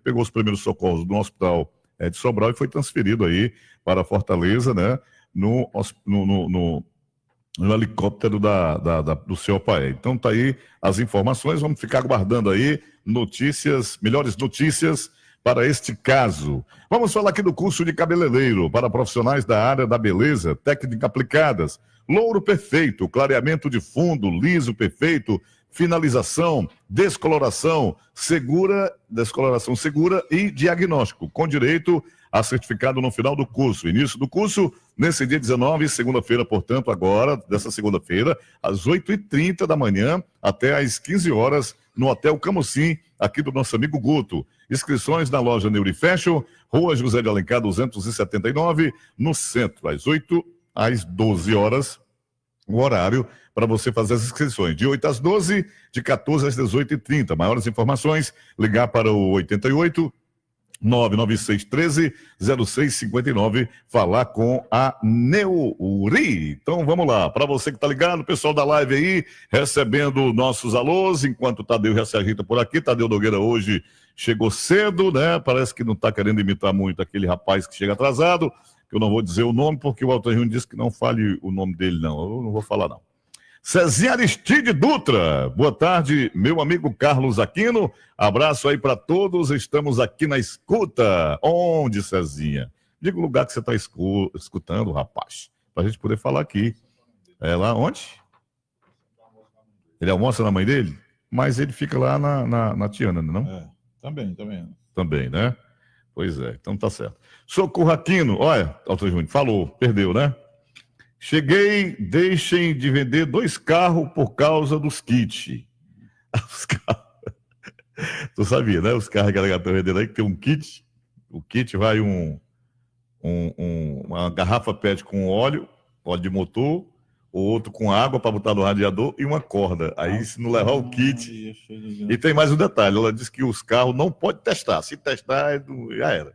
pegou os primeiros socorros no hospital de Sobral e foi transferido aí para Fortaleza, né? No helicóptero do seu pai. Então tá aí as informações, vamos ficar aguardando aí melhores notícias para este caso. Vamos falar aqui do curso de cabeleireiro para profissionais da área da beleza, técnicas aplicadas, louro perfeito, clareamento de fundo, liso perfeito, finalização, descoloração segura e diagnóstico, com direito a certificado no final do curso. Início do curso nesse dia 19, segunda-feira, portanto, agora, dessa segunda-feira, às 8h30 da manhã até às 15 horas, no Hotel Camocim, aqui do nosso amigo Guto. Inscrições na loja Neuri Fashion, Rua José de Alencar 279, no centro, às 8 às 12 horas, o horário para você fazer as inscrições, de 8 às 12, de 14 às 18h30. Maiores informações, ligar para o 88 99613-0659, falar com a Neuri. Então vamos lá, para você que está ligado, pessoal da live aí, recebendo nossos alôs, enquanto o Tadeu já se agita por aqui. Tadeu Nogueira hoje chegou cedo, né? Parece que não está querendo imitar muito aquele rapaz que chega atrasado, que eu não vou dizer o nome, porque o Altan Júnior disse que não fale o nome dele, não. Eu não vou falar, não. Cezinha Aristide Dutra, boa tarde, meu amigo Carlos Aquino, abraço aí para todos, estamos aqui na escuta. Onde, Cezinha? Diga o lugar que você está escutando, rapaz, para a gente poder falar aqui. É lá onde? Ele almoça na mãe dele? Mas ele fica lá na Tiana, não? Também. Também, né? Pois é, então tá certo. Socorro Aquino, olha, Alto Júnior, falou, perdeu, né? Cheguei, deixem de vender 2 carros por causa dos kits. Os carros. Tu sabia, né? Os carros que a galera está vendendo aí, que tem um kit. O kit vai uma garrafa PET com óleo de motor, o outro com água para botar no radiador e uma corda. Aí, se não levar o kit... E tem mais um detalhe, ela disse que os carros não pode testar. Se testar, já era.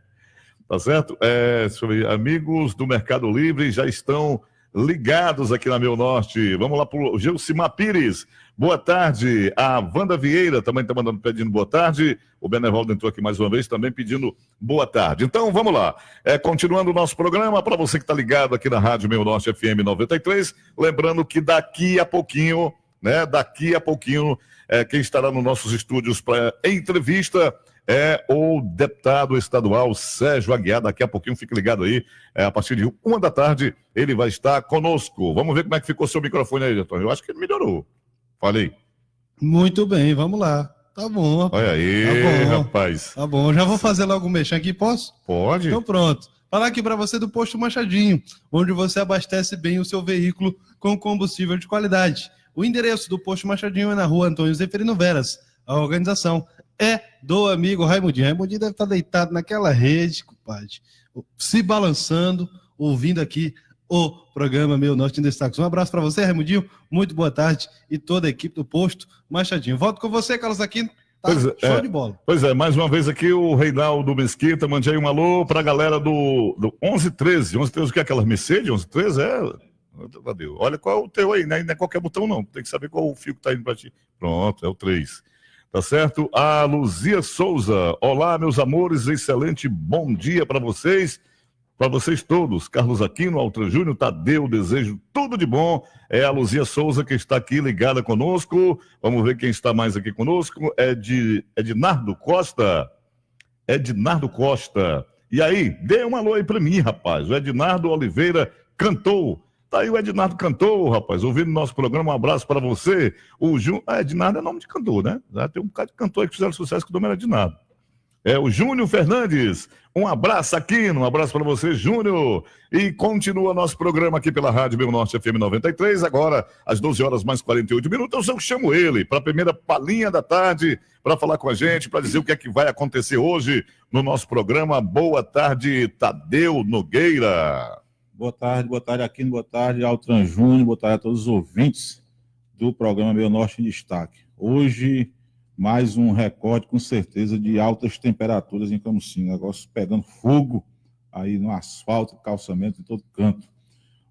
Tá certo? Amigos do Mercado Livre já estão ligados aqui na Meu Norte. Vamos lá para o Gilcimar Pires. Boa tarde. A Wanda Vieira também está pedindo boa tarde. O Benevaldo entrou aqui mais uma vez também pedindo boa tarde. Então, vamos lá. Continuando o nosso programa, para você que está ligado aqui na Rádio Meu Norte FM 93, lembrando que daqui a pouquinho, quem estará nos nossos estúdios para entrevista é o deputado estadual Sérgio Aguiar. Daqui a pouquinho, fique ligado aí, a partir de 1 da tarde, ele vai estar conosco. Vamos ver como é que ficou seu microfone aí, Antônio. Eu acho que ele melhorou. Falei. Muito bem, vamos lá. Tá bom, rapaz. Olha aí, tá bom, rapaz. Tá bom, já vou fazer logo um mexer aqui, posso? Pode. Então pronto. Falar aqui para você do Posto Machadinho, onde você abastece bem o seu veículo com combustível de qualidade. O endereço do Posto Machadinho é na Rua Antônio Zeferino Veras. A organização é do amigo Raimundinho. Raimundinho deve estar deitado naquela rede, compadre, se balançando, ouvindo aqui o programa Meu Norte em Destaques. Um abraço para você, Raimundinho. Muito boa tarde e toda a equipe do Posto Machadinho. Volto com você, Carlos Aquino. Tá show de bola. Pois é, mais uma vez aqui o Reinaldo Mesquita, mandei aí um alô para a galera do 1113. 1113, o que é aquela Mercedes? 1113 Valeu. Olha qual é o teu aí, né? Não é qualquer botão não, tem que saber qual o fio que tá indo para ti. Pronto, é o 3. Tá certo? A Luzia Souza. Olá, meus amores, excelente bom dia para vocês todos. Carlos Aquino, Altan Júnior, Tadeu, desejo tudo de bom. É a Luzia Souza que está aqui ligada conosco. Vamos ver quem está mais aqui conosco. Ednardo Costa. Ednardo Costa. E aí, dê um alô aí para mim, rapaz. O Ednardo Oliveira cantou. Tá aí o Ednardo cantou, rapaz, ouvindo nosso programa, um abraço para você. Ednardo é nome de cantor, né? Já tem um bocado de cantor aí que fizeram sucesso que o nome era Ednardo. O Júnior Fernandes, um abraço aqui, um abraço para você, Júnior. E continua nosso programa aqui pela Rádio Meu Norte FM 93, agora às 12 horas mais 48 minutos, eu chamo ele para a primeira palhinha da tarde, para falar com a gente, para dizer o que é que vai acontecer hoje no nosso programa. Boa tarde, Tadeu Nogueira. Boa tarde, Aquino, boa tarde, Altan Júnior, boa tarde a todos os ouvintes do programa Meu Norte em Destaque. Hoje, mais um recorde, com certeza, de altas temperaturas em Camocim, negócio pegando fogo aí no asfalto, calçamento, em todo canto.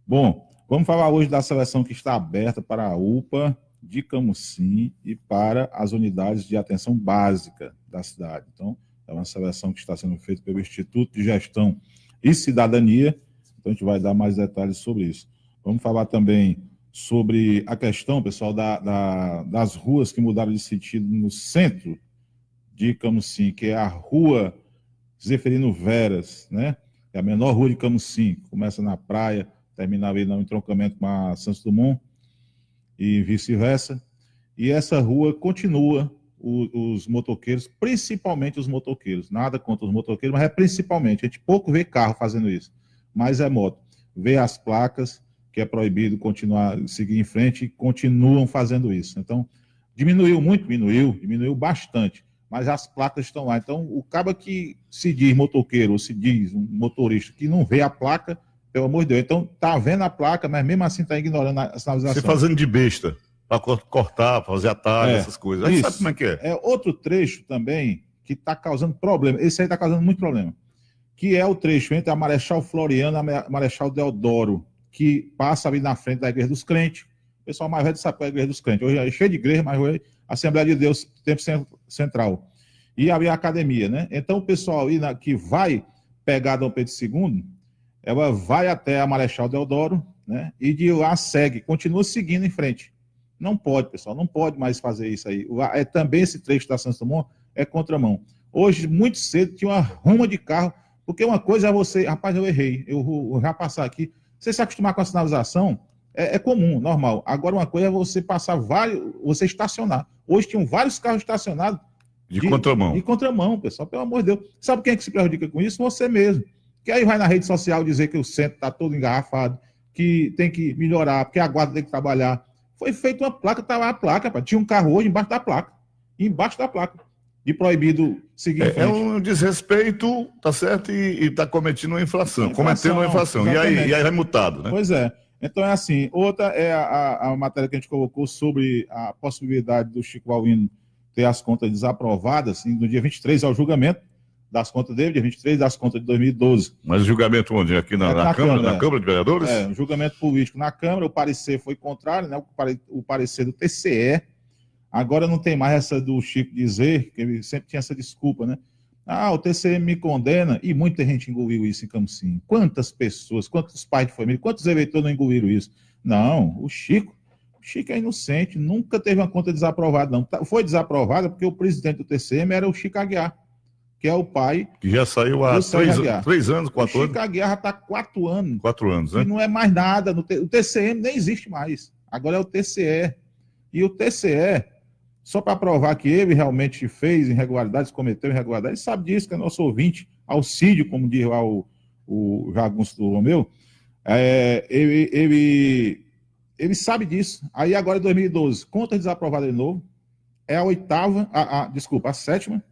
Bom, vamos falar hoje da seleção que está aberta para a UPA de Camocim e para as unidades de atenção básica da cidade. Então, é uma seleção que está sendo feita pelo Instituto de Gestão e Cidadania, então a gente vai dar mais detalhes sobre isso. Vamos falar também sobre a questão, pessoal, das ruas que mudaram de sentido no centro de Camusim, que é a Rua Zeferino Veras, né? É a menor rua de Camusim, começa na praia, termina ali no entroncamento com a Santos Dumont e vice-versa. E essa rua continua os motoqueiros, principalmente os motoqueiros. Nada contra os motoqueiros, mas é principalmente. A gente pouco vê carro fazendo isso, mas é moto. Vê as placas, que é proibido continuar, seguir em frente, e continuam fazendo isso. Então, diminuiu muito, diminuiu bastante, mas as placas estão lá. Então, o cara que se diz motoqueiro, ou se diz um motorista que não vê a placa, pelo amor de Deus, então tá vendo a placa, mas mesmo assim tá ignorando a sinalização. Se fazendo de besta, para cortar, fazer atalho, essas coisas. A gente sabe como é que é. É outro trecho também que está causando problema. Esse aí está causando muito problema. Que é o trecho entre a Marechal Floriano e a Marechal Deodoro, que passa ali na frente da Igreja dos Crentes. O pessoal mais velho sabe a Igreja dos Crentes. Hoje é cheio de igreja, mas hoje é Assembleia de Deus, tempo central. E ali a academia, né? Então o pessoal ali que vai pegar Dom Pedro II, ela vai até a Marechal Deodoro, né? E de lá segue, continua seguindo em frente. Não pode, pessoal, não pode mais fazer isso aí. Também esse trecho da Santos Dumont é contramão. Hoje, muito cedo, tinha uma ruma de carro, porque uma coisa é você, rapaz, eu errei, eu vou já passar aqui. Você se acostumar com a sinalização é comum, normal. Agora, uma coisa é você passar você estacionar. Hoje tinham vários carros estacionados de contramão. De contramão, pessoal, pelo amor de Deus. Sabe quem é que se prejudica com isso? Você mesmo. Que aí vai na rede social dizer que o centro está todo engarrafado, que tem que melhorar, porque a guarda tem que trabalhar. Foi feita uma placa, tá lá a placa, pá. Tinha um carro hoje embaixo da placa, de proibido seguir em frente. É um desrespeito, tá certo, e tá cometendo uma infração, cometendo uma infração, e aí é multado, né? Pois é. Então é assim, outra é a matéria que a gente colocou sobre a possibilidade do Chico Valvino ter as contas desaprovadas, no dia 23 ao julgamento das contas dele, dia 23 das contas de 2012. Mas o julgamento onde? Aqui na Câmara, na Câmara de Vereadores? Um julgamento político na Câmara, o parecer foi contrário, né? O parecer do TCE. Agora não tem mais essa do Chico dizer, que ele sempre tinha essa desculpa, né? O TCE me condena, e muita gente engoliu isso em Camusim. Quantas pessoas, quantos pais de família, quantos eleitores não engoliram isso? Não, o Chico é inocente, nunca teve uma conta desaprovada, não. Foi desaprovada porque o presidente do TCM era o Chico Aguiar, que é o pai... Que já saiu há 3 anos, 4 anos. O Chico Aguiar já está há 4 anos. 4 anos, né? E não é mais nada. O TCM nem existe mais. Agora é o TCE. E o TCE, só para provar que ele realmente fez irregularidades, cometeu irregularidades, ele sabe disso, que é nosso ouvinte, Alcídio, como diz lá o Jagunço do Romeu, ele sabe disso. Aí agora em 2012, conta desaprovada de novo, é a sétima,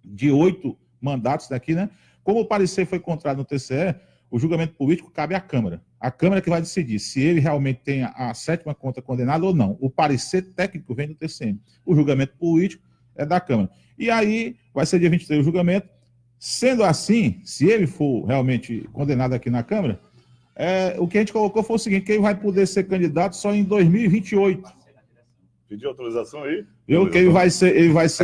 de 8 mandatos daqui, né? Como o parecer foi contrário no TCE, o julgamento político cabe à Câmara. A Câmara que vai decidir se ele realmente tem a 7ª conta condenada ou não. O parecer técnico vem do TCM. O julgamento político é da Câmara. E aí vai ser dia 23 o julgamento. Sendo assim, se ele for realmente condenado aqui na Câmara, o que a gente colocou foi o seguinte, que ele vai poder ser candidato só em 2028. Pediu autorização aí? Que ele vai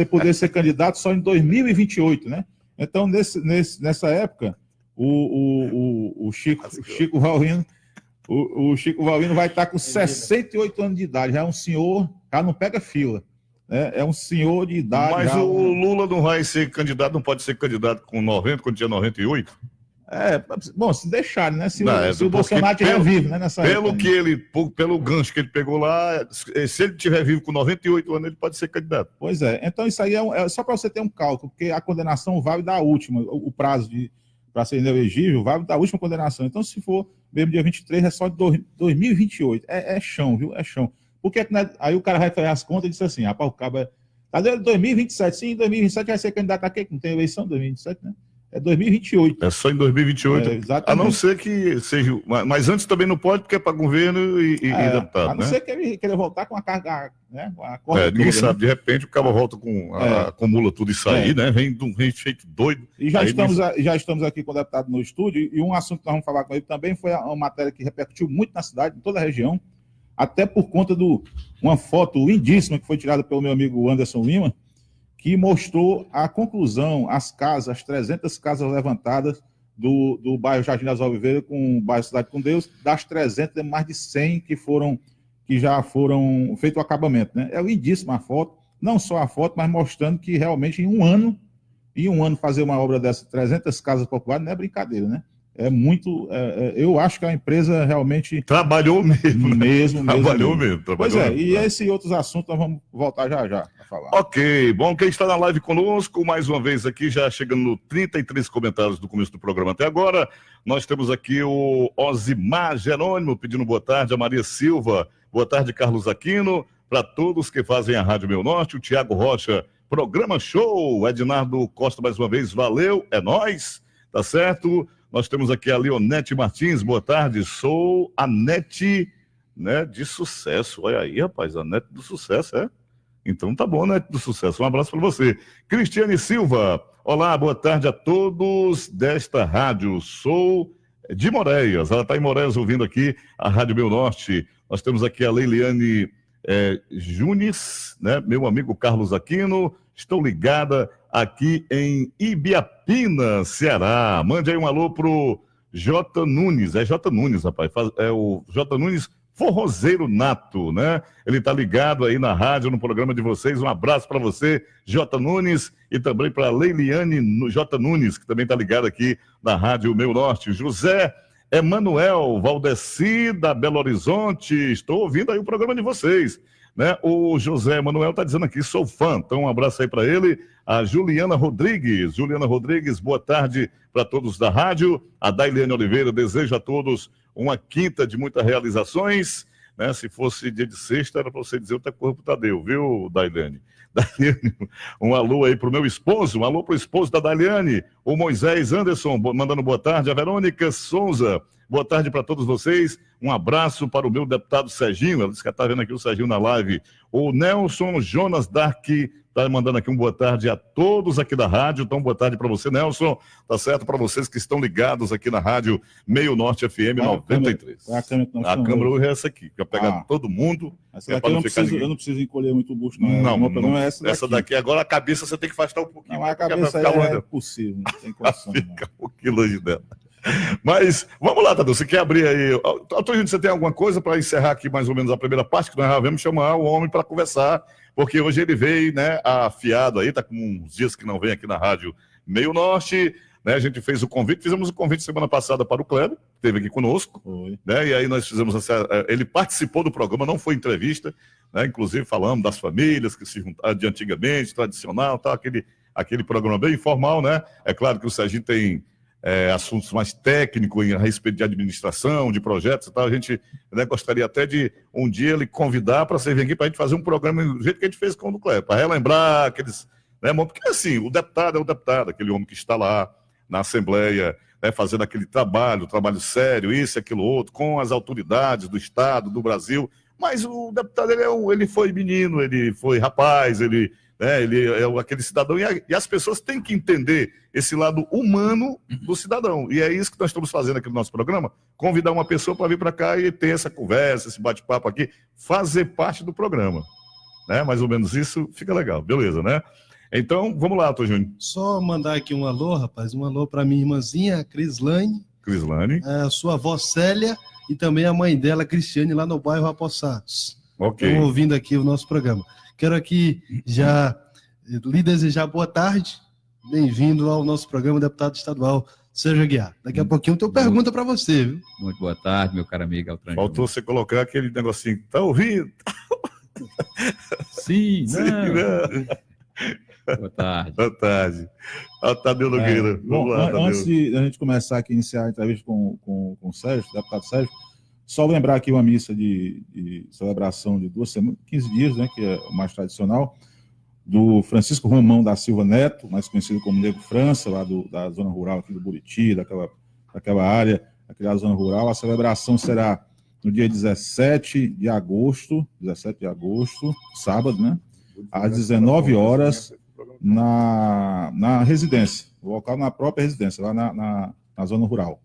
poder ser candidato só em 2028, né? Então, nessa época, o Chico Valvino vai estar com 68 anos de idade, já é um senhor, já não pega fila, né? É um senhor de idade. Mas o Lula não vai ser candidato, não pode ser candidato com 90, quando tinha 98? Bom, se deixarem, né? Se o Bolsonaro estiver vivo, né? Nessa época, pelo gancho que ele pegou lá, se ele estiver vivo com 98 anos, ele pode ser candidato. Pois é. Então, isso aí é só para você ter um cálculo, porque a condenação vale da última, o prazo para ser inelegível vale da última condenação. Então, se for mesmo dia 23, é só de 2028. É chão, viu? É chão. Porque aí o cara vai fazer as contas e diz assim, rapaz, o cara tá dentro de 2027, sim, em 2027 vai ser candidato aqui, que não tem eleição em 2027, né? É 2028. É só em 2028. Exatamente. A não ser que seja... Mas antes também não pode, porque é para governo e deputado, né? A não ser que ele queira voltar com a carga, né? Ninguém sabe. De repente o cabo volta acumula tudo isso aí, né? Vem feito doido. E já estamos aqui com o deputado no estúdio, e um assunto que nós vamos falar com ele também foi uma matéria que repercutiu muito na cidade, em toda a região, até por conta de uma foto lindíssima que foi tirada pelo meu amigo Anderson Lima, que mostrou a conclusão, as 300 casas levantadas do bairro Jardim das Oliveiras com o bairro Cidade com Deus, das 300, mais de 100 que já foram feito o acabamento, né? É lindíssima a foto, não só a foto, mas mostrando que realmente em um ano fazer uma obra dessa, 300 casas populares, não é brincadeira, né? É muito, eu acho que a empresa realmente... Trabalhou mesmo. Trabalhou mesmo. Pois é, e esses outros assuntos nós vamos voltar já a falar. Ok, bom, quem está na live conosco, mais uma vez aqui, já chegando no 33 comentários do começo do programa até agora, nós temos aqui o Osimar Jerônimo pedindo boa tarde, a Maria Silva, boa tarde, Carlos Aquino, para todos que fazem a Rádio Meu Norte, o Tiago Rocha, programa show, Ednardo Costa mais uma vez, valeu, é nóis, tá certo? Nós temos aqui a Leonete Martins, boa tarde, sou a Nete, né, de sucesso. Olha aí, rapaz, a Nete do sucesso, é? Então tá bom, Nete do sucesso, um abraço para você. Cristiane Silva, olá, boa tarde a todos desta rádio, sou de Moreias, ela está em Moreias ouvindo aqui a Rádio Meu Norte. Nós temos aqui a Leiliane Junes, né, meu amigo Carlos Aquino, estou ligada aqui em Ibiapina, Ceará. Mande aí um alô pro J. Nunes. É J. Nunes, rapaz. É o J. Nunes Forrozeiro Nato, né? Ele tá ligado aí na rádio, no programa de vocês. Um abraço para você, J. Nunes, e também para Leiliane J. Nunes, que também tá ligado aqui na Rádio Meu Norte. José Emanuel Valdeci, da Belo Horizonte. Estou ouvindo aí o programa de vocês. Né? O José Emanuel está dizendo aqui, sou fã, então um abraço aí para ele. A Juliana Rodrigues, boa tarde para todos da rádio. A Dailiane Oliveira deseja a todos uma quinta de muitas realizações, né? Se fosse dia de sexta era para você dizer outra coisa pro Tadeu, viu, Dailiane? Dailiane, um alô aí pro meu esposo, um alô pro esposo da Dailiane, o Moisés Anderson, mandando boa tarde, a Verônica Souza, boa tarde para todos vocês, um abraço para o meu deputado Serginho, ela disse que está vendo aqui o Serginho na live, o Nelson Jonas Dark está mandando aqui um boa tarde a todos aqui da rádio, então boa tarde para você, Nelson, tá certo, para vocês que estão ligados aqui na rádio Meio Norte FM 93. A câmera é essa aqui, que vai pegar todo mundo. Essa daqui eu não preciso encolher muito o busto, não. Não, é essa daqui. Agora a cabeça você tem que afastar um pouquinho. Não, a cabeça é possível, não tem condição. Fica um pouquinho longe dela. Mas, vamos lá, Tadeu, você quer abrir aí? Antônio, você tem alguma coisa para encerrar aqui mais ou menos a primeira parte, que nós já vamos chamar o homem para conversar, porque hoje ele veio, né, afiado aí, tá com uns dias que não vem aqui na Rádio Meio Norte, né, a gente fez o convite, fizemos o convite semana passada para o Kleber, que esteve aqui conosco, né, e aí nós fizemos, ele participou do programa, não foi entrevista, né, inclusive falamos das famílias que se juntaram de antigamente, tradicional, tá, aquele programa bem informal, né, é claro que o Serginho tem assuntos mais técnicos a respeito de administração, de projetos e tal, a gente, né, gostaria até de um dia ele convidar para você vir aqui para a gente fazer um programa do jeito que a gente fez com o do Kleber, para relembrar aqueles, né, porque assim, o deputado é o deputado, aquele homem que está lá na Assembleia, né, fazendo aquele trabalho sério, isso, aquilo, outro, com as autoridades do Estado, do Brasil, mas o deputado, ele foi menino, ele foi rapaz, ele é aquele cidadão, e as pessoas têm que entender esse lado humano do cidadão, e é isso que nós estamos fazendo aqui no nosso programa, convidar uma pessoa para vir para cá e ter essa conversa, esse bate-papo aqui, fazer parte do programa, né? Mais ou menos isso, fica legal, beleza, né? Então, vamos lá, Tô Júnior. Só mandar aqui um alô, rapaz, um alô para minha irmãzinha, a Crislane, a sua avó Célia, e também a mãe dela, Cristiane, lá no bairro Apossados. Ok. Estão ouvindo aqui o nosso programa. Quero aqui já lhe desejar boa tarde. Bem-vindo ao nosso programa, deputado estadual Sérgio Aguiar. Daqui a pouquinho eu tenho pergunta para você, viu? Muito boa tarde, meu caro amigo Altran. Faltou você colocar aquele negocinho, tá ouvindo? Sim, não. Boa tarde. Boa tarde. Tadeu Nogueira. Vamos lá, Tadeu. Antes de a gente começar aqui, iniciar a entrevista com o Sérgio, o deputado Sérgio, só lembrar aqui uma missa de celebração de 2 semanas, 15 dias, né, que é o mais tradicional, do Francisco Romão da Silva Neto, mais conhecido como Nego França, lá da zona rural aqui do Buriti, daquela área, daquela zona rural. A celebração será no dia 17 de agosto, sábado, né, às 19 horas, na residência, o local na própria residência, lá na zona rural.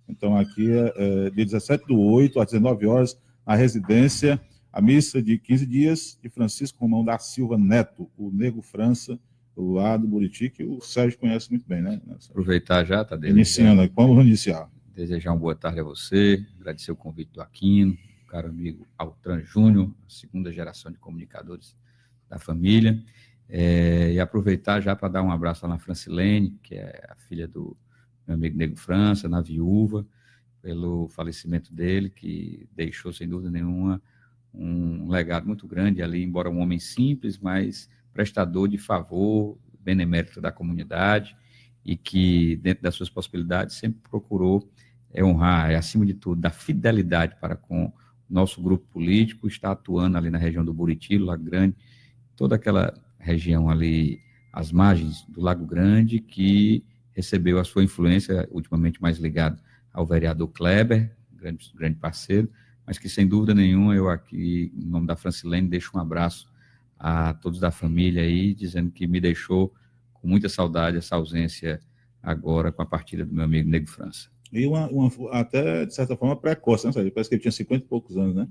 Então, aqui é dia 17/8, às 19 horas, na residência, a missa de 15 dias de Francisco Romão da Silva Neto, o Nego França, lá do Buriti, que o Sérgio conhece muito bem, né? Aproveitar já, Tadeu. Iniciando aqui, vamos iniciar. Desejar uma boa tarde a você, agradecer o convite do Aquino, caro amigo Altran Júnior, a segunda geração de comunicadores da família, e aproveitar já para dar um abraço lá na Francilene, que é a filha do meu amigo Nego França, na viúva, pelo falecimento dele, que deixou, sem dúvida nenhuma, um legado muito grande ali, embora um homem simples, mas prestador de favor, benemérito da comunidade, e que, dentro das suas possibilidades, sempre procurou honrar, acima de tudo, da fidelidade para com o nosso grupo político, está atuando ali na região do Buriti, Lago Grande, toda aquela região ali, às margens do Lago Grande, que recebeu a sua influência, ultimamente mais ligado ao vereador Kleber, grande parceiro, mas que, sem dúvida nenhuma, eu aqui, em nome da Francilene, deixo um abraço a todos da família aí, dizendo que me deixou com muita saudade essa ausência agora com a partida do meu amigo Nego França. E até, de certa forma, precoce, né? Parece que ele tinha 50 e poucos anos, né?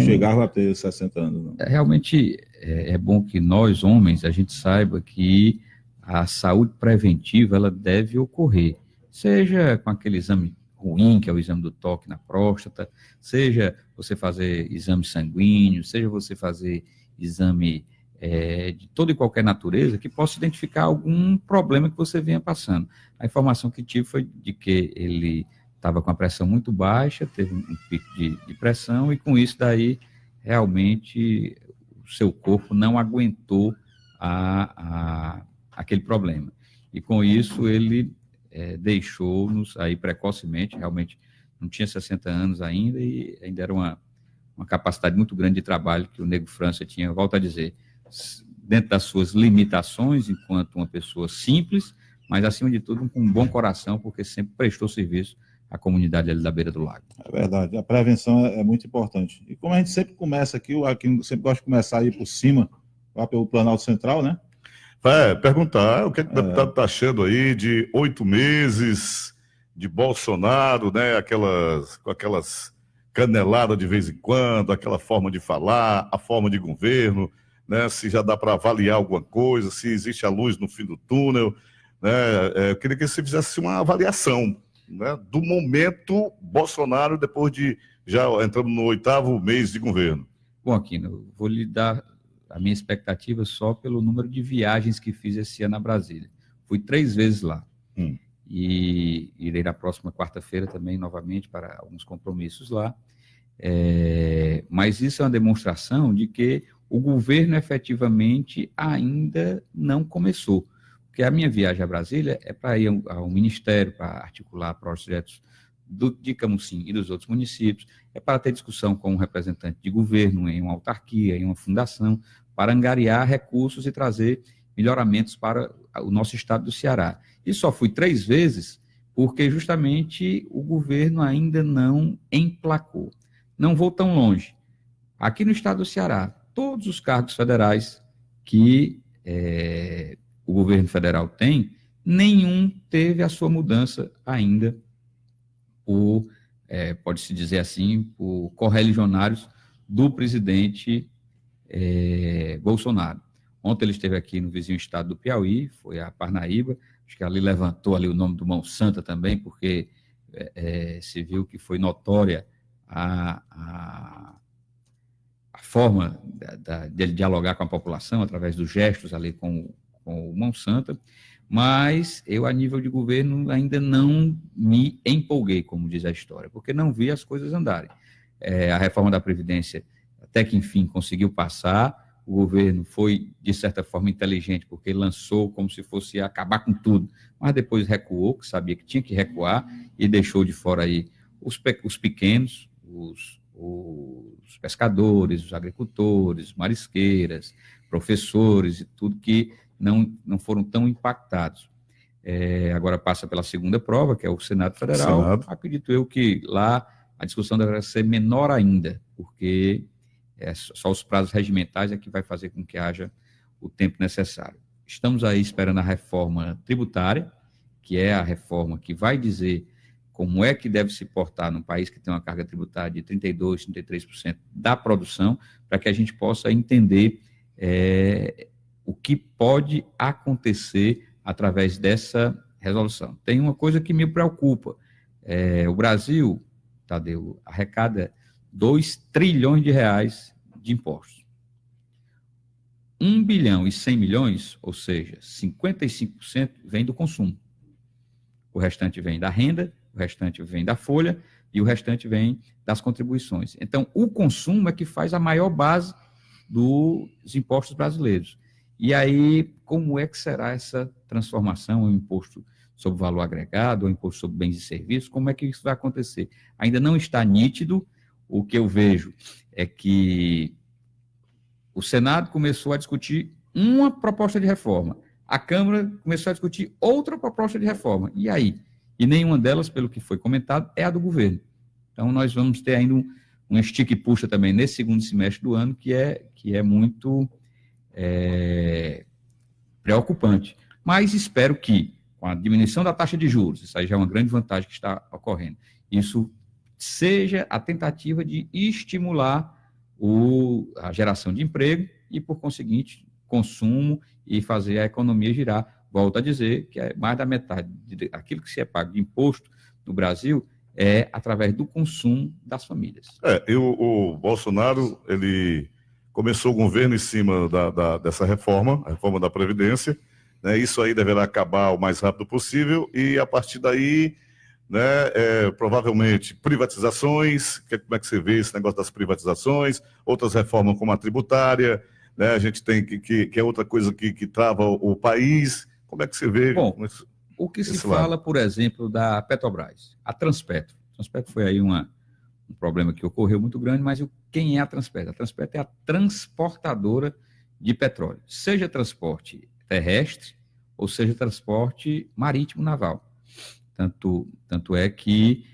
Chegava a ter 60 anos. Né? Realmente é bom que nós, homens, a gente saiba que a saúde preventiva ela deve ocorrer, seja com aquele exame ruim, que é o exame do toque na próstata, seja você fazer exame sanguíneo, seja você fazer exame de toda e qualquer natureza que possa identificar algum problema que você venha passando. A informação que tive foi de que ele estava com a pressão muito baixa, teve um pico de pressão e com isso daí realmente o seu corpo não aguentou aquele problema. E com isso ele deixou-nos aí precocemente, realmente não tinha 60 anos ainda e ainda era uma capacidade muito grande de trabalho que o Nego França tinha, volto a dizer, dentro das suas limitações, enquanto uma pessoa simples, mas, acima de tudo, com um bom coração, porque sempre prestou serviço à comunidade ali da beira do lago. É verdade, a prevenção é muito importante. E como a gente sempre começa aqui sempre gosta de começar aí por cima, lá pelo Planalto Central, né? Perguntar o que o deputado está achando aí de 8 meses de Bolsonaro, né? Com aquelas caneladas de vez em quando, aquela forma de falar, a forma de governo, né? Se já dá para avaliar alguma coisa, se existe a luz no fim do túnel, né? Eu queria que você fizesse uma avaliação, né, do momento Bolsonaro depois de já entramos no 8º mês de governo. Bom, Aquino, vou lhe dar a minha expectativa só pelo número de viagens que fiz esse ano a Brasília. Fui 3 vezes lá. E irei na próxima quarta-feira também, novamente, para alguns compromissos lá. Mas isso é uma demonstração de que o governo efetivamente ainda não começou. Porque a minha viagem a Brasília é para ir ao Ministério, para articular projetos de Camusim e dos outros municípios, é para ter discussão com um representante de governo em uma autarquia, em uma fundação, para angariar recursos e trazer melhoramentos para o nosso estado do Ceará. E só fui 3 vezes porque justamente o governo ainda não emplacou. Não vou tão longe. Aqui no estado do Ceará, todos os cargos federais que o governo federal tem, nenhum teve a sua mudança ainda por, pode-se dizer assim, por correligionários do presidente Bolsonaro. Ontem ele esteve aqui no vizinho estado do Piauí, foi a Parnaíba, acho que ali levantou ali o nome do Mão Santa também, porque se viu que foi notória a forma dele dialogar com a população através dos gestos ali com o Mão Santa, mas eu, a nível de governo, ainda não me empolguei, como diz a história, porque não vi as coisas andarem. A reforma da Previdência, até que enfim, conseguiu passar, o governo foi, de certa forma, inteligente, porque lançou como se fosse acabar com tudo, mas depois recuou, que sabia que tinha que recuar, e deixou de fora aí os pequenos, os pescadores, os agricultores, marisqueiras, professores e tudo que não foram tão impactados. Agora passa pela segunda prova, que é o Senado Federal. Acredito eu que lá a discussão deverá ser menor ainda, porque só os prazos regimentais é que vai fazer com que haja o tempo necessário. Estamos aí esperando a reforma tributária, que é a reforma que vai dizer como é que deve se portar num país que tem uma carga tributária de 32%, 33% da produção, para que a gente possa entender o que pode acontecer através dessa resolução. Tem uma coisa que me preocupa. O Brasil, Tadeu, arrecada 2 trilhões de reais de impostos. 1 bilhão e 100 milhões, ou seja, 55% vem do consumo. O restante vem da renda, o restante vem da folha e o restante vem das contribuições. Então, o consumo é que faz a maior base dos impostos brasileiros. E aí, como é que será essa transformação, o imposto sobre valor agregado, o imposto sobre bens e serviços, como é que isso vai acontecer? Ainda não está nítido. O que eu vejo é que o Senado começou a discutir uma proposta de reforma, a Câmara começou a discutir outra proposta de reforma, e aí? E nenhuma delas, pelo que foi comentado, é a do governo. Então, nós vamos ter ainda um estica e puxa também nesse segundo semestre do ano, que é muito preocupante. Mas espero que, com a diminuição da taxa de juros, isso aí já é uma grande vantagem que está ocorrendo, isso seja a tentativa de estimular a geração de emprego e, por conseguinte, consumo e fazer a economia girar. Volto a dizer que mais da metade daquilo que se é pago de imposto no Brasil é através do consumo das famílias. O Bolsonaro, ele começou o governo em cima dessa reforma, a reforma da Previdência, né? Isso aí deverá acabar o mais rápido possível e, a partir daí, né, provavelmente privatizações. Como é que você vê esse negócio das privatizações? Outras reformas como a tributária, né? A gente tem que é outra coisa que trava o país. Como é que você vê? Bom, o que se fala, por exemplo, da Petrobras, a Transpetro. A Transpetro foi aí um problema que ocorreu muito grande, mas quem é a Transpetro? A Transpetro é a transportadora de petróleo, seja transporte terrestre ou seja transporte marítimo naval. Tanto é que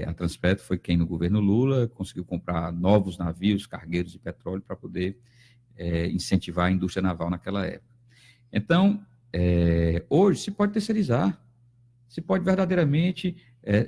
a Transpetro foi quem, no governo Lula, conseguiu comprar novos navios, cargueiros de petróleo para poder incentivar a indústria naval naquela época. Então, hoje se pode terceirizar, se pode verdadeiramente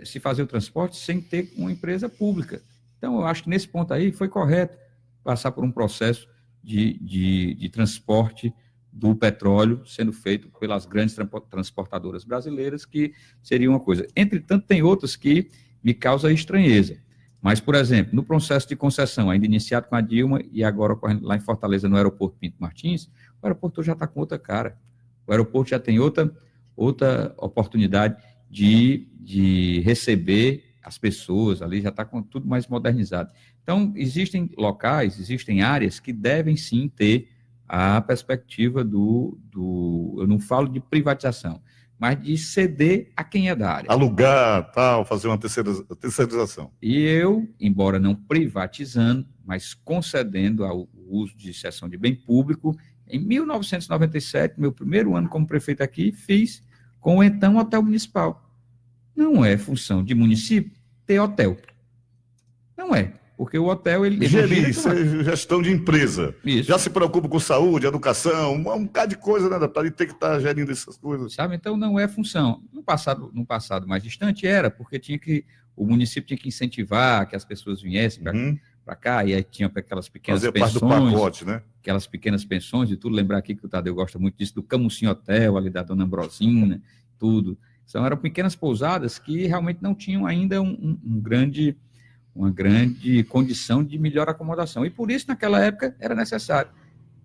se fazer o transporte sem ter uma empresa pública. Então, eu acho que nesse ponto aí foi correto passar por um processo de transporte do petróleo sendo feito pelas grandes transportadoras brasileiras, que seria uma coisa. Entretanto, tem outras que me causam estranheza. Mas, por exemplo, no processo de concessão, ainda iniciado com a Dilma e agora ocorrendo lá em Fortaleza, no aeroporto Pinto Martins, o aeroporto já está com outra cara. O aeroporto já tem outra oportunidade de receber as pessoas, ali já está com tudo mais modernizado. Então, existem locais, existem áreas que devem sim ter a perspectiva eu não falo de privatização, mas de ceder a quem é da área. Alugar, tal, fazer uma terceirização. E eu, embora não privatizando, mas concedendo ao uso de cessão de bem público, em 1997, meu primeiro ano como prefeito aqui, fiz com o então hotel municipal. Não é função de município ter hotel. Não é. Porque o hotel, ele gerir, gestão de empresa. Isso. Já se preocupa com saúde, educação, um bocado de coisa, né? Para ele ter que estar gerindo essas coisas. Sabe? Então, não é função. No passado mais distante era, porque o município tinha que incentivar que as pessoas viessem para cá, e aí tinha aquelas pequenas pensões. Fazia parte do pacote, né? Aquelas pequenas pensões e tudo. Lembrar aqui que o Tadeu gosta muito disso, do Camusim Hotel, ali da Dona Ambrosina, tudo. Então, eram pequenas pousadas que realmente não tinham ainda uma grande condição de melhor acomodação. E por isso, naquela época, era necessário.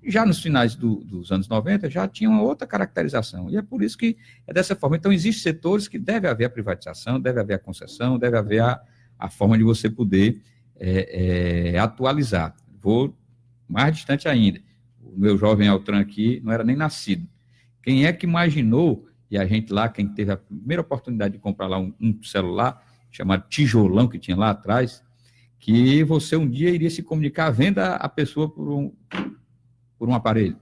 Já nos finais dos anos 90, já tinha uma outra caracterização. E é por isso que é dessa forma. Então, existem setores que deve haver a privatização, deve haver a concessão, deve haver a forma de você poder atualizar. Vou mais distante ainda. O meu jovem Altran aqui não era nem nascido. Quem é que imaginou, e a gente lá, quem teve a primeira oportunidade de comprar lá um celular, chamado tijolão que tinha lá atrás, que você um dia iria se comunicar, venda a pessoa por um aparelho.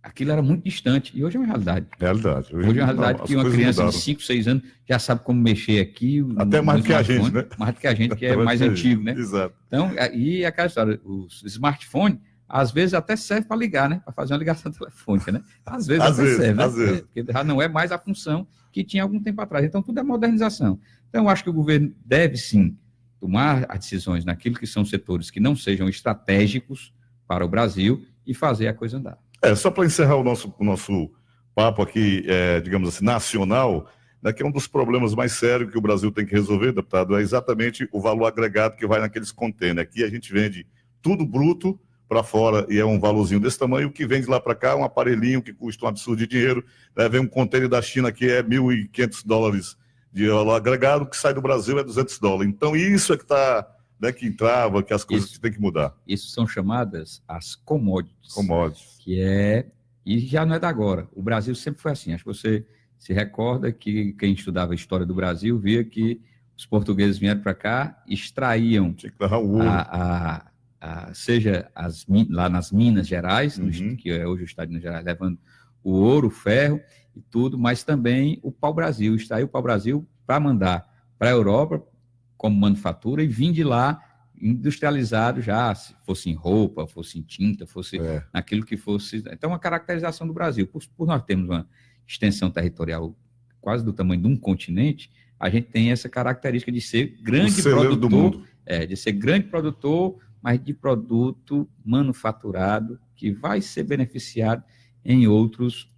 Aquilo era muito distante, e hoje é uma realidade. Realidade. Hoje é uma realidade que uma criança de 5, 6 anos já sabe como mexer aqui. Até mais do que a gente, né? Mais do que a gente, que é mais antigo, né? Exato. Então, e aquela história, os smartphones, às vezes até serve para ligar, né? Para fazer uma ligação telefônica, né? Às vezes serve, né? Às vezes. Porque já não é mais a função que tinha algum tempo atrás. Então, tudo é modernização. Então, eu acho que o governo deve, sim, tomar as decisões naquilo que são setores que não sejam estratégicos para o Brasil e fazer a coisa andar. Só para encerrar o nosso papo aqui, digamos assim, nacional, né, que é um dos problemas mais sérios que o Brasil tem que resolver, deputado, é exatamente o valor agregado que vai naqueles contêineres. Aqui a gente vende tudo bruto para fora e é um valorzinho desse tamanho, o que vende lá para cá é um aparelhinho que custa um absurdo de dinheiro, né, vem um contêiner da China que é $1.500 de valor agregado, que sai do Brasil é $200. Então isso é que está, né, que entrava, que as coisas que tem que mudar. Isso são chamadas as commodities. Commodities. E já não é da agora. O Brasil sempre foi assim. Acho que você se recorda que quem estudava a história do Brasil via que os portugueses vieram para cá, extraíam Tinha que levar o ouro. seja lá nas Minas Gerais, que é hoje o estado de Minas Gerais, levando o ouro, o ferro e tudo, mas também o pau-brasil, extraiu o pau-brasil para mandar para a Europa como manufatura e vir de lá industrializado já, se fosse em roupa, fosse em tinta, fosse naquilo que fosse. Então, uma caracterização do Brasil. Por nós termos uma extensão territorial quase do tamanho de um continente, a gente tem essa característica de ser grande produtor do mundo. De ser grande produtor, mas de produto manufaturado que vai ser beneficiado em outros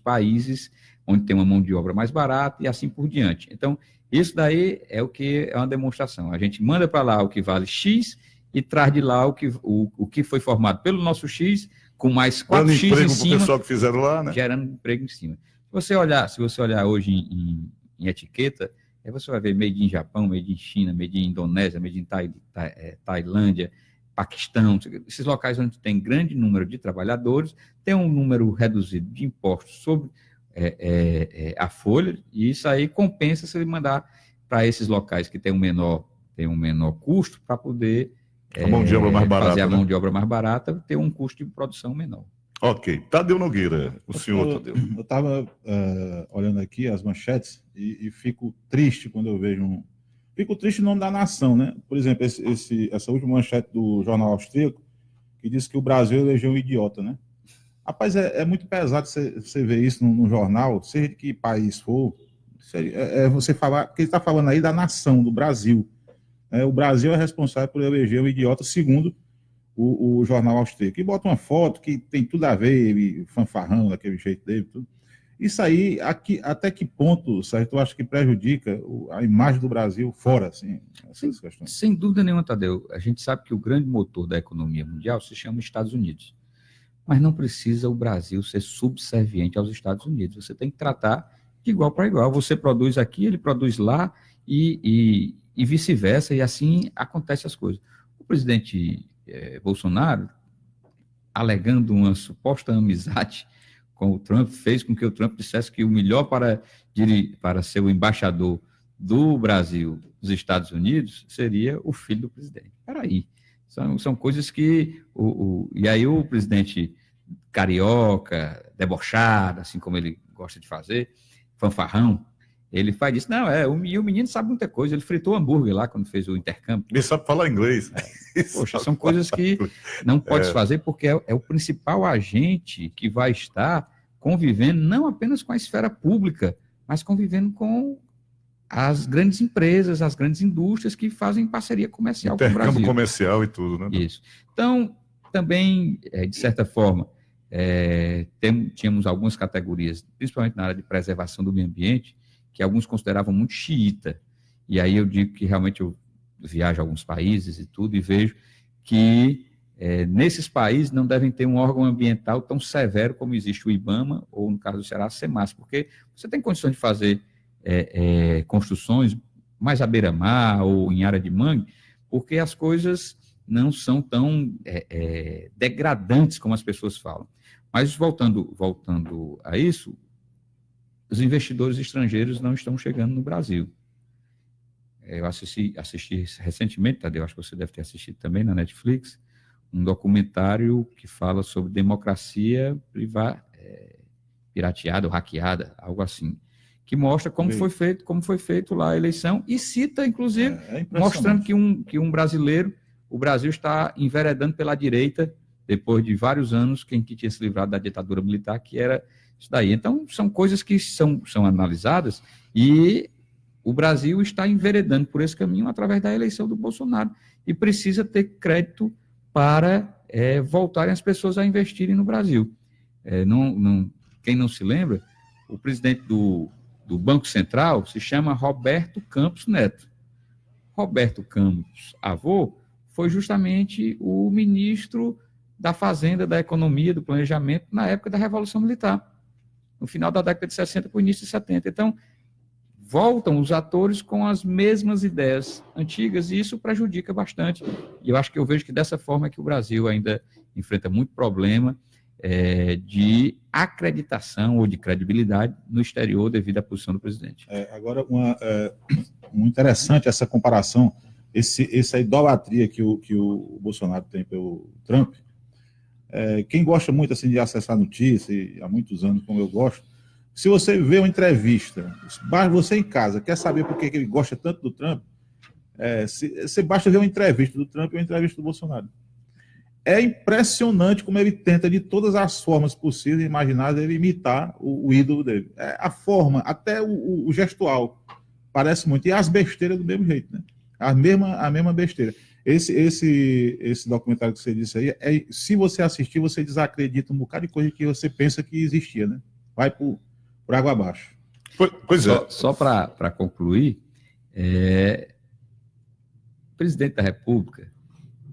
países onde tem uma mão de obra mais barata e assim por diante. Então, isso daí é o que é uma demonstração. A gente manda para lá o que vale X e traz de lá o que foi formado pelo nosso X, com mais 4X em cima, pessoal que fizeram lá, né? Gerando emprego em cima. Se você olhar hoje em etiqueta, aí você vai ver made in Japão, made in China, made in Indonésia, made in Tailândia, Paquistão, esses locais onde tem grande número de trabalhadores, tem um número reduzido de impostos sobre a folha, e isso aí compensa se ele mandar para esses locais que tem um menor custo para poder a mão de obra mais barata, fazer a mão de obra mais barata, ter um custo de produção menor. Ok. Tadeu Nogueira, o senhor Tadeu. Eu estava olhando aqui as manchetes e fico triste quando eu vejo Fico triste em nome da nação, né? Por exemplo, essa última manchete do jornal austríaco, que diz que o Brasil elegeu um idiota, né? Rapaz, é muito pesado você ver isso no jornal, seja de que país for, você falar, porque ele está falando aí da nação, do Brasil. O Brasil é responsável por eleger um idiota, segundo o jornal austríaco. E bota uma foto que tem tudo a ver, ele fanfarrão, daquele jeito dele, tudo. Isso aí, até que ponto, certo? Eu acho que prejudica a imagem do Brasil fora, assim, essas questões. Sem dúvida nenhuma, Tadeu. A gente sabe que o grande motor da economia mundial se chama Estados Unidos. Mas não precisa o Brasil ser subserviente aos Estados Unidos. Você tem que tratar de igual para igual. Você produz aqui, ele produz lá e vice-versa, e assim acontecem as coisas. O presidente Bolsonaro, alegando uma suposta amizade com o Trump, fez com que o Trump dissesse que o melhor para ser o embaixador do Brasil nos Estados Unidos seria o filho do presidente. Peraí. São coisas que... E aí o presidente carioca, debochado, assim como ele gosta de fazer, fanfarrão, ele faz isso. Não, e o menino sabe muita coisa. Ele fritou hambúrguer lá quando fez o intercâmbio. Ele sabe falar inglês. Poxa, são coisas que não pode fazer, porque é o principal agente que vai estar convivendo não apenas com a esfera pública, mas convivendo com as grandes empresas, as grandes indústrias que fazem parceria comercial com o Brasil. Intercâmbio comercial e tudo, né? Isso. Então, também, de certa forma, tínhamos algumas categorias, principalmente na área de preservação do meio ambiente, que alguns consideravam muito xiita. E aí eu digo que realmente eu viajo a alguns países e tudo, e vejo que nesses países não devem ter um órgão ambiental tão severo como existe o IBAMA, ou no caso do Ceará, a SEMAS, porque você tem condições de fazer construções mais à beira-mar ou em área de mangue, porque as coisas não são tão degradantes como as pessoas falam. Mas voltando a isso, os investidores estrangeiros não estão chegando no Brasil. Eu assisti recentemente, Tadeu, acho que você deve ter assistido também na Netflix, um documentário que fala sobre democracia pirateada ou hackeada, algo assim, que mostra como foi feito lá a eleição e cita, inclusive, mostrando que um brasileiro, o Brasil está enveredando pela direita depois de vários anos, que tinha se livrado da ditadura militar, que era isso daí. Então, são coisas que são analisadas e o Brasil está enveredando por esse caminho através da eleição do Bolsonaro e precisa ter crédito para voltarem as pessoas a investirem no Brasil. Quem não se lembra, o presidente do Banco Central se chama Roberto Campos Neto. Roberto Campos avô foi justamente o ministro da Fazenda, da Economia, do Planejamento, na época da Revolução Militar, no final da década de 60 para o início de 70. Então, voltam os atores com as mesmas ideias antigas e isso prejudica bastante. E eu vejo que dessa forma é que o Brasil ainda enfrenta muito problema de acreditação ou de credibilidade no exterior devido à posição do presidente. Agora, muito interessante essa comparação, essa idolatria que o Bolsonaro tem pelo Trump. Quem gosta muito assim, de acessar notícias, há muitos anos, como eu gosto, se você vê uma entrevista, você em casa quer saber por que ele gosta tanto do Trump, você basta ver uma entrevista do Trump e uma entrevista do Bolsonaro. É impressionante como ele tenta, de todas as formas possíveis e imagináveis, ele imitar o ídolo dele. A forma, até o gestual, parece muito. E as besteiras do mesmo jeito, né? A mesma besteira. Esse documentário que você disse aí, se você assistir, você desacredita um bocado de coisa que você pensa que existia, né? Vai por água abaixo. Pois é. Só para concluir, o presidente da República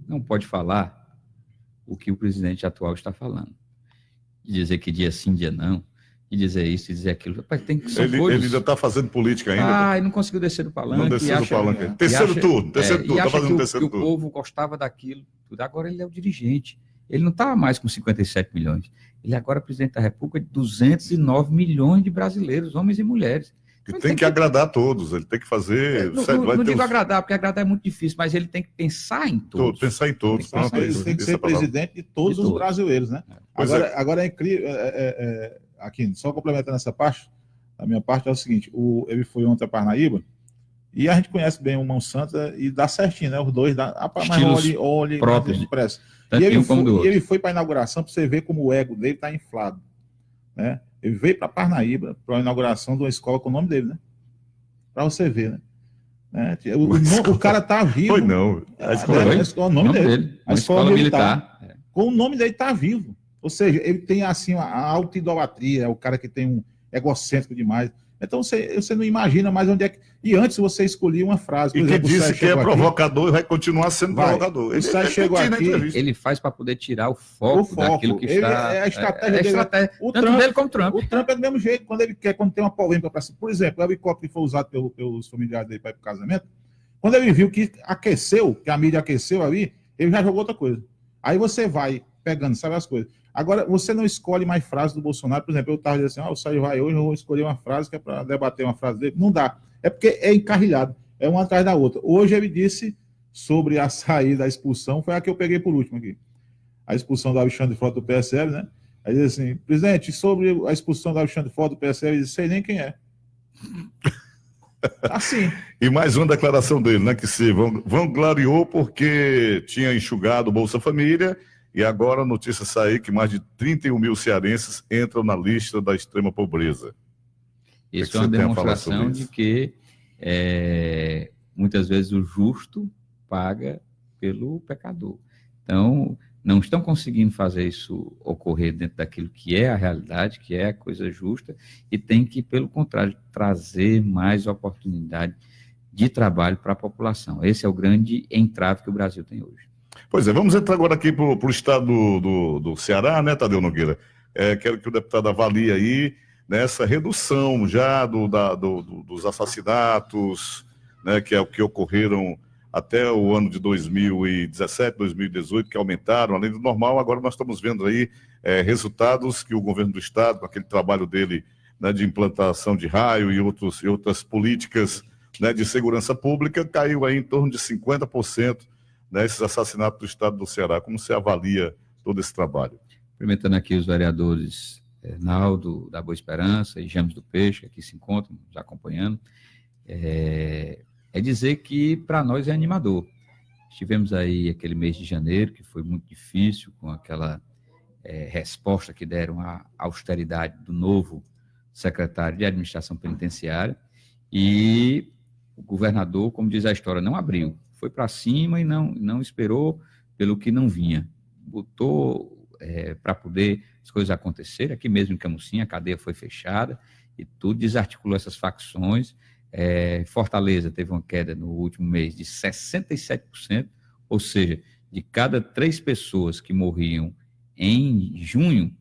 não pode falar o que o presidente atual está falando. De dizer que dia sim, dia não, de dizer isso, de dizer aquilo. Rapaz, tem que ser Ele ainda está fazendo política ainda. E não conseguiu descer do palanque. Não desceu do palanque. Terceiro turno, está fazendo terceiro turno. O povo gostava daquilo, tudo. Agora ele é o dirigente. Ele não estava mais com 57 milhões. Ele agora é presidente da República de 209 milhões de brasileiros, homens e mulheres. Ele tem que agradar a todos, ele tem que fazer... Não digo agradar, porque agradar é muito difícil, mas ele tem que pensar em todos. Pensar em todos. Ele tem que ser presidente de todos os brasileiros, né? Agora é incrível, aqui, só complementando essa parte, a minha parte é o seguinte, ele foi ontem a Parnaíba, e a gente conhece bem o Mão Santa, e dá certinho, né? Os dois, olhe próprios. E ele foi para a inauguração, para você ver como o ego dele está inflado, né? Ele veio para Parnaíba, para a inauguração de uma escola com o nome dele, né? Para você ver, né? O cara tá vivo. Foi não. A escola, o nome dele. A escola militar. Com o nome dele tá vivo. Ou seja, ele tem assim a auto-idolatria, é o cara que tem um egocêntrico demais. Então você não imagina mais onde é que... E antes você escolhia uma frase. E quem disse que é provocador vai continuar sendo provocador. O Sérgio chegou aqui... Ele faz para poder tirar o foco daquilo que está... É a estratégia dele. Tanto dele como Trump. O Trump é do mesmo jeito, quando tem uma polêmica para cima. Por exemplo, o helicóptero que foi usado pelos familiares dele para ir para o casamento, quando ele viu que aqueceu, que a mídia aqueceu ali, ele já jogou outra coisa. Aí você vai pegando, sabe as coisas. Agora, você não escolhe mais frases do Bolsonaro. Por exemplo, eu estava dizendo assim, o Sérgio vai hoje, eu vou escolher uma frase que é para debater uma frase dele. Não dá. É porque é encarrilhado. É uma atrás da outra. Hoje ele disse sobre a saída, a expulsão, foi a que eu peguei por último aqui. A expulsão do Alexandre Frota do PSL, né? Aí diz assim, presidente, sobre a expulsão do Alexandre Frota do PSL, ele disse, sei nem quem é. Assim. E mais uma declaração dele, né? Que se vangloriou porque tinha enxugado o Bolsa Família. E agora a notícia saiu que mais de 31 mil cearenses entram na lista da extrema pobreza. Isso é uma demonstração de que muitas vezes o justo paga pelo pecador. Então, não estão conseguindo fazer isso ocorrer dentro daquilo que é a realidade, que é a coisa justa, e tem que, pelo contrário, trazer mais oportunidade de trabalho para a população. Esse é o grande entrave que o Brasil tem hoje. Pois é, vamos entrar agora aqui para o estado do Ceará, né, Tadeu Nogueira? Quero que o deputado avalie aí nessa redução já dos assassinatos, né, que é o que ocorreram até o ano de 2017, 2018, que aumentaram, além do normal. Agora nós estamos vendo aí resultados que o governo do estado, com aquele trabalho dele, né, de implantação de raio e outras políticas, né, de segurança pública, caiu aí em torno de 50%. Esses assassinatos do estado do Ceará. Como você avalia todo esse trabalho? Cumprimentando aqui os vereadores Naldo, da Boa Esperança, e James do Peixe, que aqui se encontram, nos acompanhando, dizer que para nós é animador. Tivemos aí aquele mês de janeiro, que foi muito difícil, com aquela resposta que deram à austeridade do novo secretário de Administração Penitenciária, e o governador, como diz a história, não abriu. Foi para cima e não esperou pelo que não vinha. botou para poder as coisas acontecerem. Aqui mesmo em Camusim, a cadeia foi fechada e tudo desarticulou essas facções. Fortaleza teve uma queda no último mês de 67%, ou seja, de cada 3 pessoas que morriam em junho,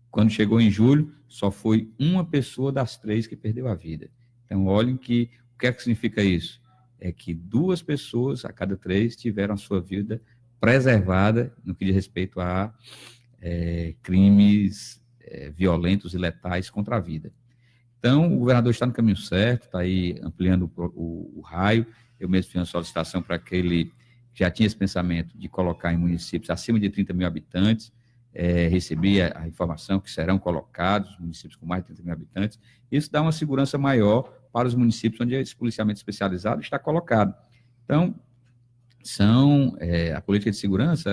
quando chegou em julho, só foi uma pessoa das 3 que perdeu a vida. Então, olhem que o que é que significa isso? É que 2 pessoas a cada 3 tiveram a sua vida preservada no que diz respeito a crimes violentos e letais contra a vida. Então, o governador está no caminho certo, está aí ampliando o raio. Eu mesmo fiz uma solicitação para que ele já tinha esse pensamento de colocar em municípios acima de 30 mil habitantes. Recebi a informação que serão colocados municípios com mais de 30 mil habitantes. Isso dá uma segurança maior para os municípios onde esse policiamento especializado está colocado. Então, a política de segurança,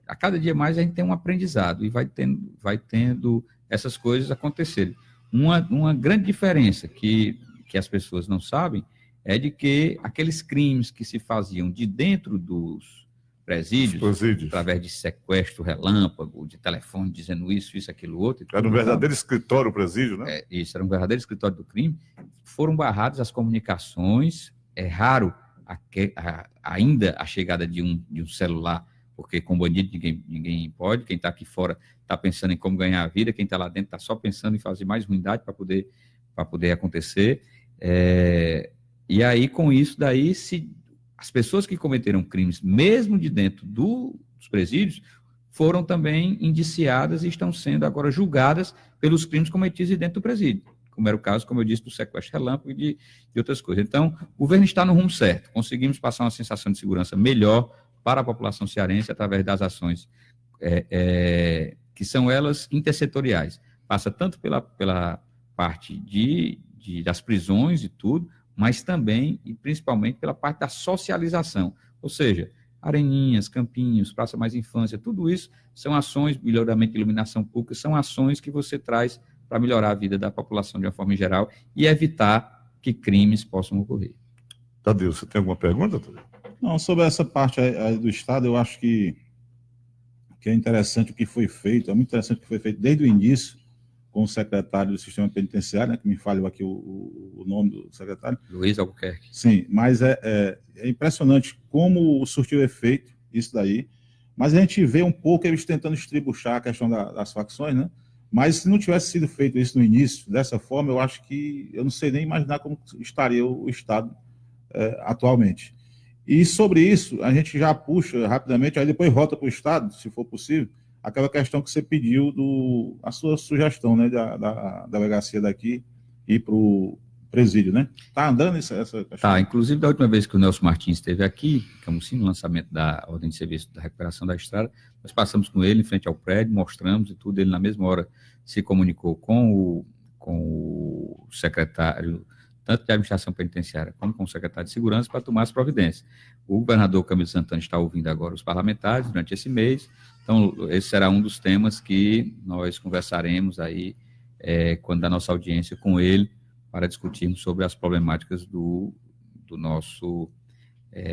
a cada dia mais a gente tem um aprendizado e vai tendo essas coisas acontecerem. Uma grande diferença que as pessoas não sabem é de que aqueles crimes que se faziam de dentro dos presídios, através de sequestro relâmpago, de telefone dizendo isso, aquilo, outro. Era um verdadeiro escritório o presídio, né? Isso, era um verdadeiro escritório do crime. Foram barradas as comunicações. É raro ainda a chegada de um celular, porque com bandido ninguém pode. Quem está aqui fora está pensando em como ganhar a vida, quem está lá dentro está só pensando em fazer mais ruindade para poder acontecer. E aí, com isso daí, se as pessoas que cometeram crimes, mesmo de dentro dos presídios, foram também indiciadas e estão sendo agora julgadas pelos crimes cometidos de dentro do presídio, como era o caso, como eu disse, do sequestro relâmpago e de outras coisas. Então, o governo está no rumo certo. Conseguimos passar uma sensação de segurança melhor para a população cearense através das ações que são elas intersetoriais. Passa tanto pela parte das prisões e tudo, mas também e principalmente pela parte da socialização, ou seja, areninhas, campinhos, praça mais infância, tudo isso são ações, melhoramento de iluminação pública, são ações que você traz para melhorar a vida da população de uma forma geral e evitar que crimes possam ocorrer. Tadeu, você tem alguma pergunta, Tadeu? Não, sobre essa parte aí do Estado, eu acho que é interessante o que foi feito, é muito interessante o que foi feito desde o início com o secretário do Sistema Penitenciário, né, que me falhou aqui o nome do secretário. Luiz Albuquerque. Sim, mas é impressionante como surtiu efeito isso daí, mas a gente vê um pouco eles tentando estribuchar a questão das facções, né? Mas se não tivesse sido feito isso no início, dessa forma, eu acho que eu não sei nem imaginar como estaria o Estado atualmente. E sobre isso, a gente já puxa rapidamente, aí depois volta para o Estado, se for possível, aquela questão que você pediu, a sua sugestão, né, da delegacia daqui e para o presídio, né? Está andando essa questão? Tá, inclusive da última vez que o Nelson Martins esteve aqui, Camusim, no lançamento da ordem de serviço da recuperação da estrada, nós passamos com ele em frente ao prédio, mostramos e tudo, ele na mesma hora se comunicou com o secretário, tanto de administração penitenciária como com o secretário de segurança, para tomar as providências. O governador Camilo Santana está ouvindo agora os parlamentares durante esse mês, então esse será um dos temas que nós conversaremos aí quando da nossa audiência com ele, para discutirmos sobre as problemáticas do nosso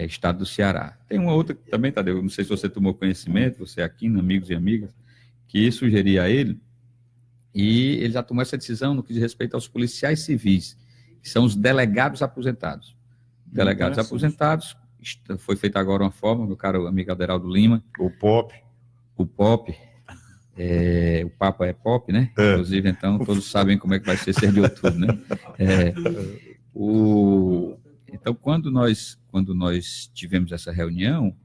estado do Ceará. Tem uma outra também, Tadeu, não sei se você tomou conhecimento, você aqui, amigos e amigas, que sugeri a ele, e ele já tomou essa decisão no que diz respeito aos policiais civis, que são os delegados aposentados. Delegados aposentados, foi feita agora uma forma, meu caro amigo Aderaldo Lima. O POP, o Papa é POP, né? Inclusive, então, todos sabem como é que vai ser 6 de outubro, né? Então, quando nós tivemos essa reunião,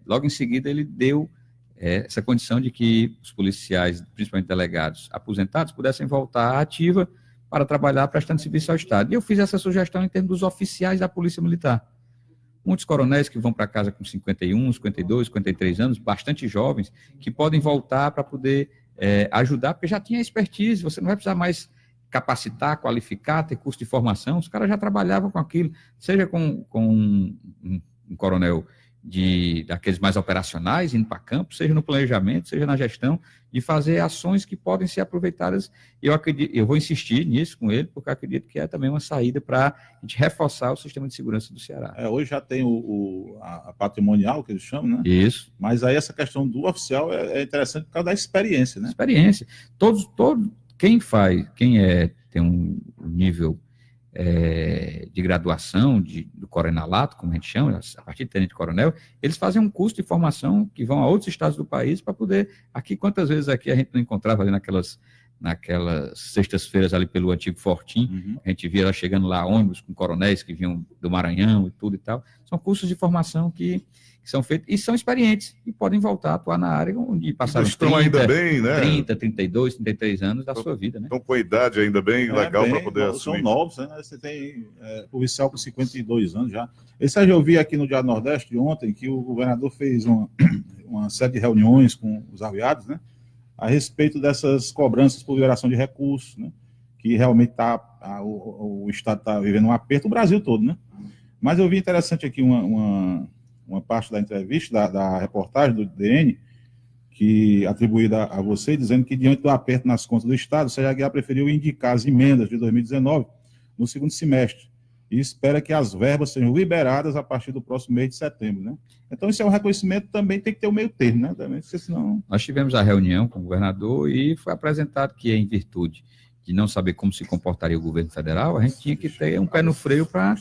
logo em seguida ele deu essa condição de que os policiais, principalmente delegados aposentados, pudessem voltar à ativa para trabalhar prestando serviço ao Estado. E eu fiz essa sugestão em termos dos oficiais da Polícia Militar. Muitos coronéis que vão para casa com 51, 52, 53 anos, bastante jovens, que podem voltar para poder ajudar, porque já tinha expertise, você não vai precisar mais capacitar, qualificar, ter curso de formação, os caras já trabalhavam com aquilo, seja com um coronel daqueles mais operacionais, indo para campo, seja no planejamento, seja na gestão, de fazer ações que podem ser aproveitadas. Eu vou insistir nisso com ele, porque eu acredito que é também uma saída para a gente reforçar o sistema de segurança do Ceará. Hoje já tem a patrimonial, que eles chamam, né? Isso. Mas aí essa questão do oficial é interessante por causa da experiência, né? Experiência. Quem tem um nível de graduação do coronelato, como a gente chama, a partir de tenente-coronel, eles fazem um curso de formação que vão a outros estados do país para poder... Quantas vezes aqui a gente não encontrava ali naquelas sextas-feiras ali pelo antigo Fortim, a gente via lá chegando lá ônibus com coronéis que vinham do Maranhão e tudo e tal. São cursos de formação que são feitos e são experientes e podem voltar a atuar na área onde passaram 30, 32, 33 anos da sua vida, né? Então, com a idade ainda bem legal para poder assumir. São novos, né? Você tem policial com 52 anos já. Esse aí eu vi aqui no Diário Nordeste ontem que o governador fez uma série de reuniões com os arriados, né? A respeito dessas cobranças por liberação de recursos, né? Que realmente o Estado está vivendo um aperto, o Brasil todo, né? Mas eu vi interessante aqui uma parte da entrevista, da reportagem do DN, que atribuída a você, dizendo que diante do aperto nas contas do Estado, o Sérgio Aguiar preferiu indicar as emendas de 2019 no segundo semestre e espera que as verbas sejam liberadas a partir do próximo mês de setembro, né? Então, isso é um reconhecimento, também tem que ter o meio termo, né? Também, porque senão... Nós tivemos a reunião com o governador e foi apresentado que, em virtude de não saber como se comportaria o governo federal, a gente tinha que ter um pé no freio para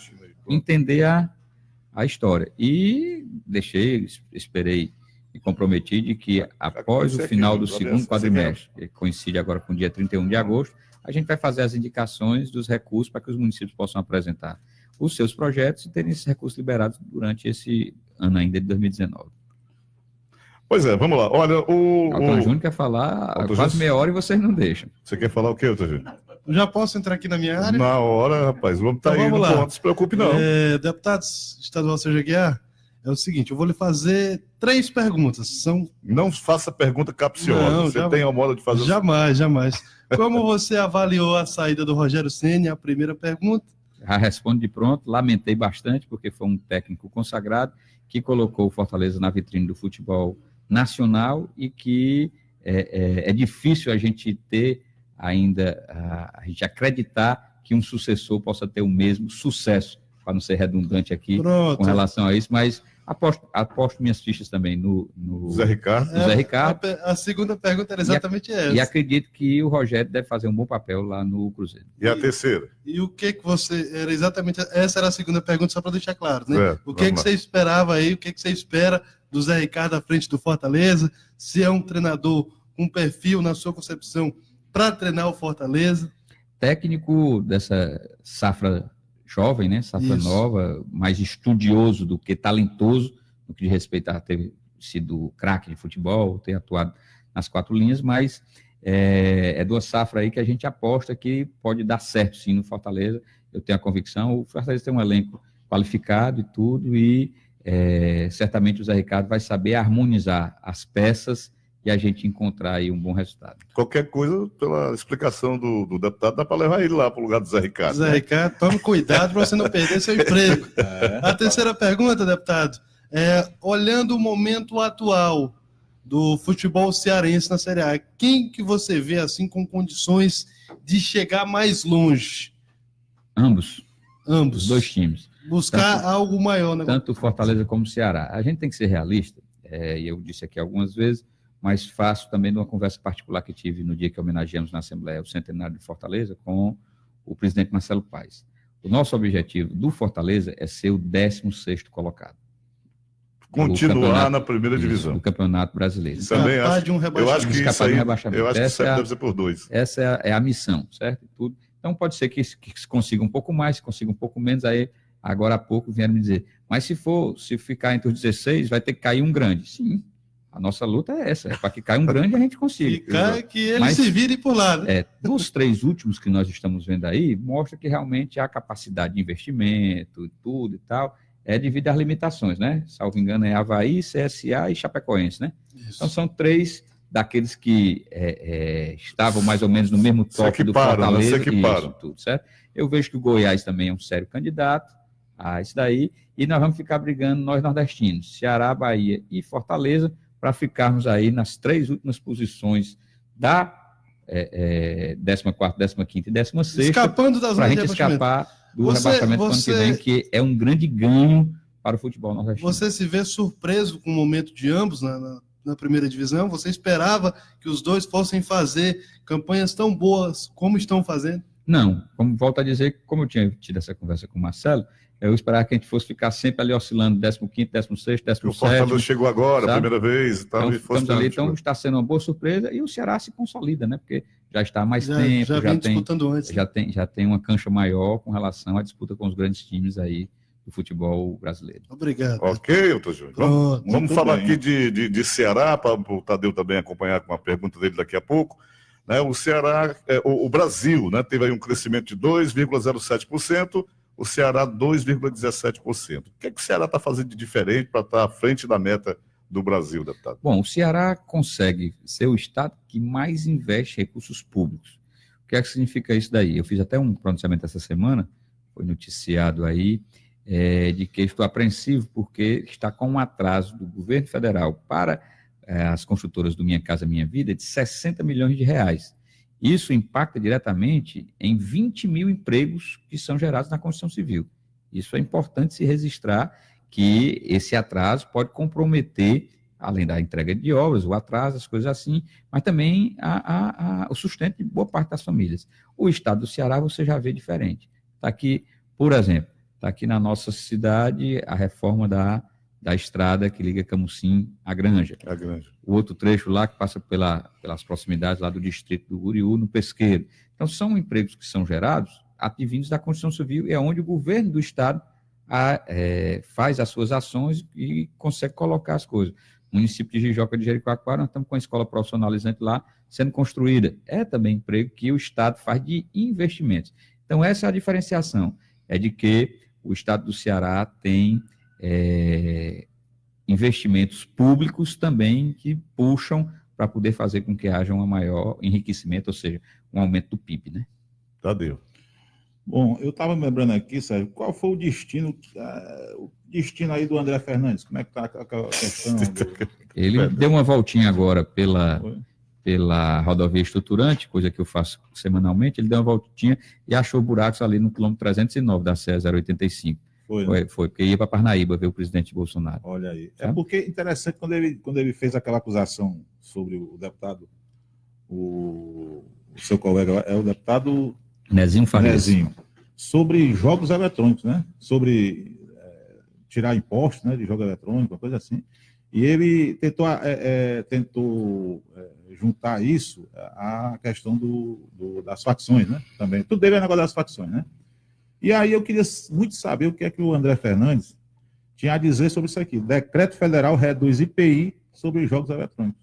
entender a história. E esperei e comprometi de que após o final do segundo quadrimestre, que coincide agora com o dia 31 de agosto, a gente vai fazer as indicações dos recursos para que os municípios possam apresentar os seus projetos e terem esses recursos liberados durante esse ano ainda de 2019. Pois é, vamos lá. Olha, o Júnior quer falar quase meia hora e vocês não deixam. Você quer falar o quê, Alton Júnior? Já posso entrar aqui na minha área? Na hora, rapaz. Vamos estar aí, não se preocupe, não. Deputado estadual Sérgio Aguiar, é o seguinte, eu vou lhe fazer 3 perguntas. Não faça pergunta capciosa. Não, você tem a moda de fazer... Jamais. Como você avaliou a saída do Rogério Ceni? A primeira pergunta. Já respondo de pronto. Lamentei bastante, porque foi um técnico consagrado que colocou o Fortaleza na vitrine do futebol nacional e que é difícil a gente ter ainda, a gente acreditar que um sucessor possa ter o mesmo sucesso, para não ser redundante aqui com relação a isso, mas aposto minhas fichas também no Zé Ricardo. Zé Ricardo. A segunda pergunta era exatamente essa. E acredito que o Rogério deve fazer um bom papel lá no Cruzeiro. E a terceira? E o que você... Era exatamente... Essa era a segunda pergunta, só para deixar claro, né? Certo, o que você esperava aí, o que você espera do Zé Ricardo à frente do Fortaleza? Se é um treinador com perfil, na sua concepção, para treinar o Fortaleza? Técnico dessa safra jovem, né? Safra nova, mais estudioso do que talentoso, no que diz respeito a ter sido craque de futebol, ter atuado nas 4 linhas, mas é de uma safra aí que a gente aposta que pode dar certo, sim, no Fortaleza. Eu tenho a convicção, o Fortaleza tem um elenco qualificado e tudo, e certamente o Zé Ricardo vai saber harmonizar as peças e a gente encontrar aí um bom resultado. Qualquer coisa, pela explicação do deputado, dá para levar ele lá para o lugar do Zé Ricardo. Zé Ricardo, tome cuidado para você não perder seu emprego. A terceira pergunta, deputado, olhando o momento atual do futebol cearense na Série A, quem que você vê assim com condições de chegar mais longe? Ambos. Os 2 times. Buscar algo maior, né? Tanto Fortaleza como Ceará. A gente tem que ser realista, e eu disse aqui algumas vezes, mas faço também de uma conversa particular que tive no dia que homenageamos na Assembleia o centenário de Fortaleza com o presidente Marcelo Paes. O nosso objetivo do Fortaleza é ser o 16º colocado. Continuar na primeira divisão. Do Campeonato Brasileiro. Também eu acho que isso aí, deve ser por 2. Essa é a missão, certo? Tudo. Então pode ser que se consiga um pouco mais, se consiga um pouco menos, aí agora há pouco vieram me dizer, mas se ficar entre os 16, vai ter que cair um grande. Sim. A nossa luta é essa, para que caia um grande a gente consiga. Que ele se vire por lá. Né? Dos 3 últimos que nós estamos vendo aí, mostra que realmente há capacidade de investimento e tudo e tal, devido às limitações, né? Salvo engano, é Avaí, CSA e Chapecoense, né? Isso. Então são 3 daqueles que estavam mais ou menos no mesmo toque do Fortaleza. Se equiparam. Isso, tudo, certo? Eu vejo que o Goiás também é um sério candidato, a isso daí, e nós vamos ficar brigando, nós nordestinos, Ceará, Bahia e Fortaleza, para ficarmos aí nas 3 últimas posições da 14ª, 15ª e 16ª, Escapando das para a zonas de gente rebaixamento. escapar do rebaixamento do ano que vem, que é um grande ganho para o futebol nordestino. Você se vê surpreso com o momento de ambos na primeira divisão? Você esperava que os dois fossem fazer campanhas tão boas como estão fazendo? Não, como volto a dizer, como eu tinha tido essa conversa com o Marcelo, eu esperava que a gente fosse ficar sempre ali oscilando 15º, 16º, 17º. O Fortaleza chegou agora, sabe? a primeira vez. Então, ficamos ali, então está sendo uma boa surpresa e o Ceará se consolida, né? Porque já está há mais tempo, já vem disputando antes. já tem uma cancha maior com relação à disputa com os grandes times aí do futebol brasileiro. Obrigado. Ok, Elton Júnior. Vamos falar aqui de Ceará, para o Tadeu também acompanhar com a pergunta dele daqui a pouco. Né, o Ceará, o Brasil, né, teve aí um crescimento de 2,07%, o Ceará 2,17%. O que é que o Ceará está fazendo de diferente para estar à frente da meta do Brasil, deputado? Bom, o Ceará consegue ser o estado que mais investe em recursos públicos. O que é que significa isso daí? Eu fiz até um pronunciamento essa semana, foi noticiado aí, de que estou apreensivo porque está com um atraso do governo federal para as construtoras do Minha Casa Minha Vida de 60 milhões de reais. Isso impacta diretamente em 20 mil empregos que são gerados na construção civil. Isso é importante se registrar, que esse atraso pode comprometer, além da entrega de obras, o atraso, as coisas assim, mas também o sustento de boa parte das famílias. O estado do Ceará você já vê diferente. Está aqui, por exemplo, está aqui na nossa cidade a reforma da estrada que liga Camusim à Granja. O outro trecho lá que passa pelas proximidades lá do distrito do Guriú, no Pesqueiro. Então, são empregos que são gerados advindos da construção civil, e é onde o governo do estado faz as suas ações e consegue colocar as coisas. O município de Jijoca de Jericoacoara, nós estamos com a escola profissionalizante lá sendo construída. É também emprego que o estado faz de investimentos. Então, essa é a diferenciação, é de que o estado do Ceará tem investimentos públicos também que puxam para poder fazer com que haja um maior enriquecimento, ou seja, um aumento do PIB, né? Tadeu. Bom, eu estava me lembrando aqui, Sérgio, qual foi o destino aí do André Fernandes? Como é que está a questão? Ele deu uma voltinha agora pela rodovia estruturante, coisa que eu faço semanalmente, ele deu uma voltinha e achou buracos ali no quilômetro 309 da CE 085. Foi, porque ia para Parnaíba ver o presidente Bolsonaro. Olha aí. É porque é interessante quando ele fez aquela acusação sobre o deputado, o seu colega, o deputado Nezinho Farias. Sobre jogos eletrônicos, né? Sobre tirar impostos, né, de jogo eletrônico, uma coisa assim. E ele tentou juntar isso à questão das facções, né? Também. Tudo dele é negócio das facções, né? E aí eu queria muito saber o que é que o André Fernandes tinha a dizer sobre isso aqui. Decreto federal reduz IPI sobre jogos eletrônicos.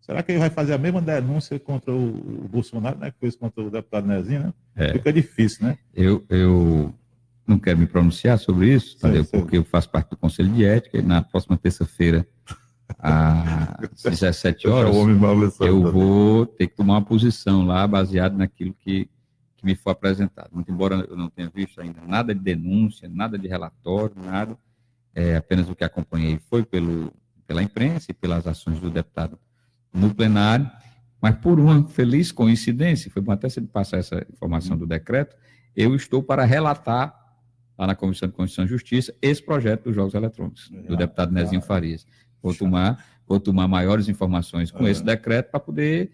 Será que ele vai fazer a mesma denúncia contra o Bolsonaro, né, que fez contra o deputado Nezinho, né? Fica difícil, né? Eu não quero me pronunciar sobre isso, Tadeu, porque eu faço parte do Conselho de Ética e na próxima terça-feira, às 17 horas, eu vou ter que tomar uma posição lá baseado naquilo que me foi apresentado. Muito embora eu não tenha visto ainda nada de denúncia, nada de relatório, nada, apenas o que acompanhei foi pela imprensa e pelas ações do deputado no plenário, mas por uma feliz coincidência, foi bom até você passar essa informação do decreto, eu estou para relatar lá na Comissão de Constituição e Justiça esse projeto dos jogos eletrônicos, do deputado Nezinho Farias. Vou tomar maiores informações com esse decreto para poder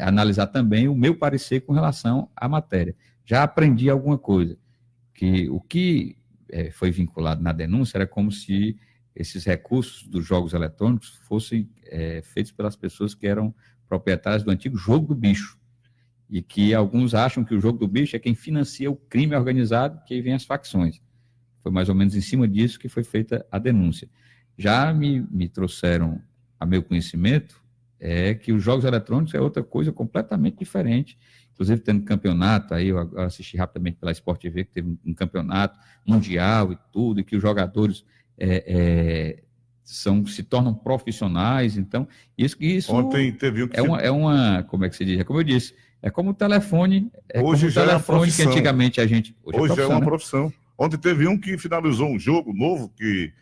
analisar também o meu parecer com relação à matéria. Já aprendi alguma coisa, que o que foi vinculado na denúncia era como se esses recursos dos jogos eletrônicos fossem feitos pelas pessoas que eram proprietárias do antigo jogo do bicho, e que alguns acham que o jogo do bicho é quem financia o crime organizado, que aí vem as facções. Foi mais ou menos em cima disso que foi feita a denúncia. Já me trouxeram a meu conhecimento que os jogos eletrônicos é outra coisa completamente diferente, inclusive tendo campeonato, aí eu assisti rapidamente pela Sport TV, que teve um campeonato mundial e tudo, e que os jogadores se tornam profissionais, então, isso Ontem teve como é que se diz? Como eu disse, é como o telefone, hoje já é uma profissão. que antigamente a gente... Hoje é uma profissão. Ontem teve um que finalizou um jogo novo que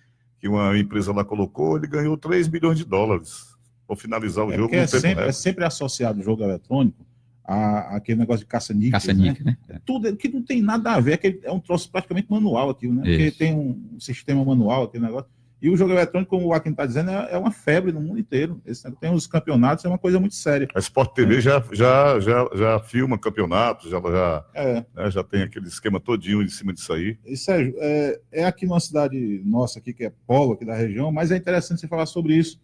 uma empresa lá colocou, ele ganhou 3 milhões de dólares para finalizar o jogo Porque no tempo é recorde. sempre associado o jogo eletrônico àquele negócio de caça-níqueis, Caça-níquel, né? né? Tudo que não tem nada a ver, é um troço praticamente manual aquilo, né? Porque Isso. tem um sistema manual, aquele negócio. E o jogo eletrônico, como o Akin está dizendo, é uma febre no mundo inteiro. Tem os campeonatos, é uma coisa muito séria. A Sport TV já filma campeonatos, já tem aquele esquema todinho em cima disso aí. E, Sérgio, é aqui numa cidade nossa, aqui, que é polo aqui da região, mas é interessante você falar sobre isso,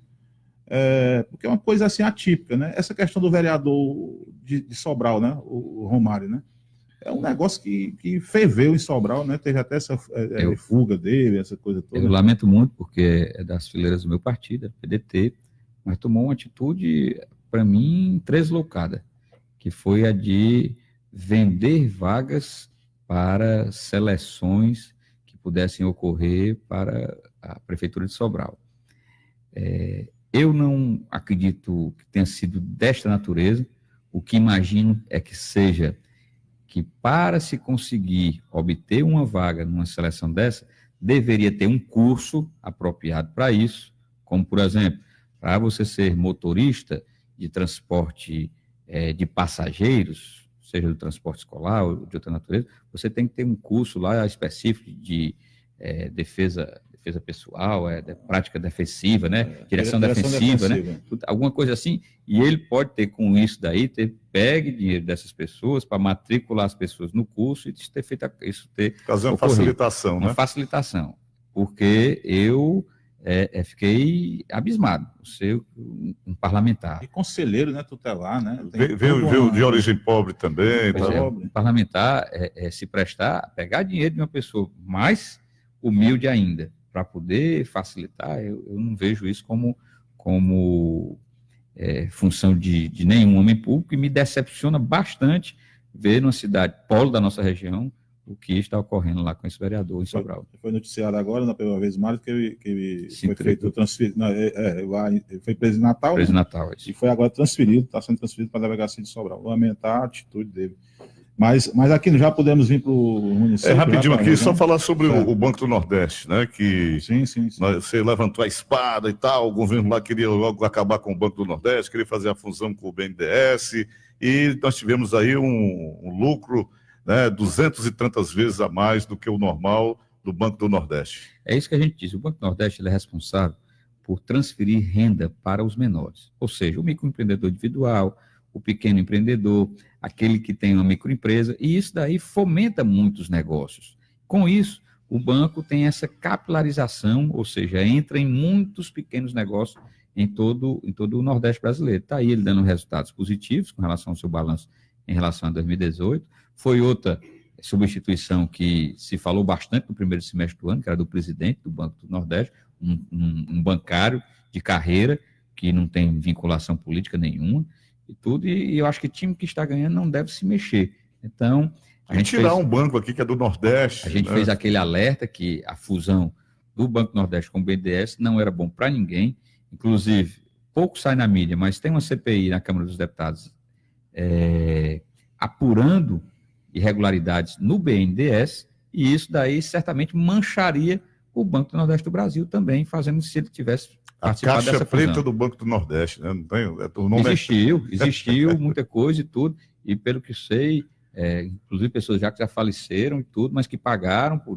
porque é uma coisa assim atípica, né? Essa questão do vereador de Sobral, né? O Romário, né? É um negócio que ferveu em Sobral, né? Teve até essa fuga dele, essa coisa toda. Eu lamento muito, porque é das fileiras do meu partido, PDT, mas tomou uma atitude, para mim, deslocada, que foi a de vender vagas para seleções que pudessem ocorrer para a Prefeitura de Sobral. Eu não acredito que tenha sido desta natureza. O que imagino é que seja que, para se conseguir obter uma vaga numa seleção dessa, deveria ter um curso apropriado para isso, como, por exemplo, para você ser motorista de transporte de passageiros, seja do transporte escolar ou de outra natureza, você tem que ter um curso lá específico de defesa pessoal, prática defensiva, né? Direção defensiva, né? Alguma coisa assim, e ele pode ter com isso daí, pegue dinheiro dessas pessoas para matricular as pessoas no curso e ter feito isso, fazer uma facilitação, né? Uma facilitação, porque eu fiquei abismado, ser um parlamentar. E conselheiro, né? Tutelar, né? Veio de origem pobre também. Um parlamentar se prestar a pegar dinheiro de uma pessoa mais humilde ainda, para poder facilitar, eu não vejo isso como função de nenhum homem público, e me decepciona bastante ver numa cidade polo da nossa região o que está ocorrendo lá com esse vereador em Sobral. Foi noticiado agora, na primeira vez mais, que ele foi feito transferido. Foi preso em Natal. Preso em Natal, e foi agora transferido, está sendo transferido para a delegacia de Sobral. Vou lamentar a atitude dele. Mas aqui já podemos vir para o município. Rapidinho aqui, só falar sobre o Banco do Nordeste, né? Que sim. Você levantou a espada e tal, o governo lá queria logo acabar com o Banco do Nordeste, queria fazer a fusão com o BNDES, e nós tivemos aí um lucro, né, 200 e tantas vezes a mais do que o normal do Banco do Nordeste. É isso que a gente diz, o Banco do Nordeste ele é responsável por transferir renda para os menores, ou seja, o microempreendedor individual, o pequeno empreendedor, aquele que tem uma microempresa, e isso daí fomenta muitos negócios. Com isso, o banco tem essa capilarização, ou seja, entra em muitos pequenos negócios em todo o Nordeste brasileiro. Está aí ele dando resultados positivos com relação ao seu balanço em relação a 2018. Foi outra substituição que se falou bastante no primeiro semestre do ano, que era do presidente do Banco do Nordeste, um bancário de carreira, que não tem vinculação política nenhuma, e tudo, e eu acho que time que está ganhando não deve se mexer. Então, a gente tirar um banco aqui que é do Nordeste. A gente fez aquele alerta que a fusão do Banco do Nordeste com o BNDES não era bom para ninguém, inclusive, pouco sai na mídia, mas tem uma CPI na Câmara dos Deputados apurando irregularidades no BNDES, e isso daí certamente mancharia o Banco do Nordeste do Brasil também, fazendo se ele tivesse a caixa preta do Banco do Nordeste, né? Não tem, o nome existiu muita coisa e tudo, e pelo que sei, inclusive pessoas que já faleceram e tudo, mas que pagaram por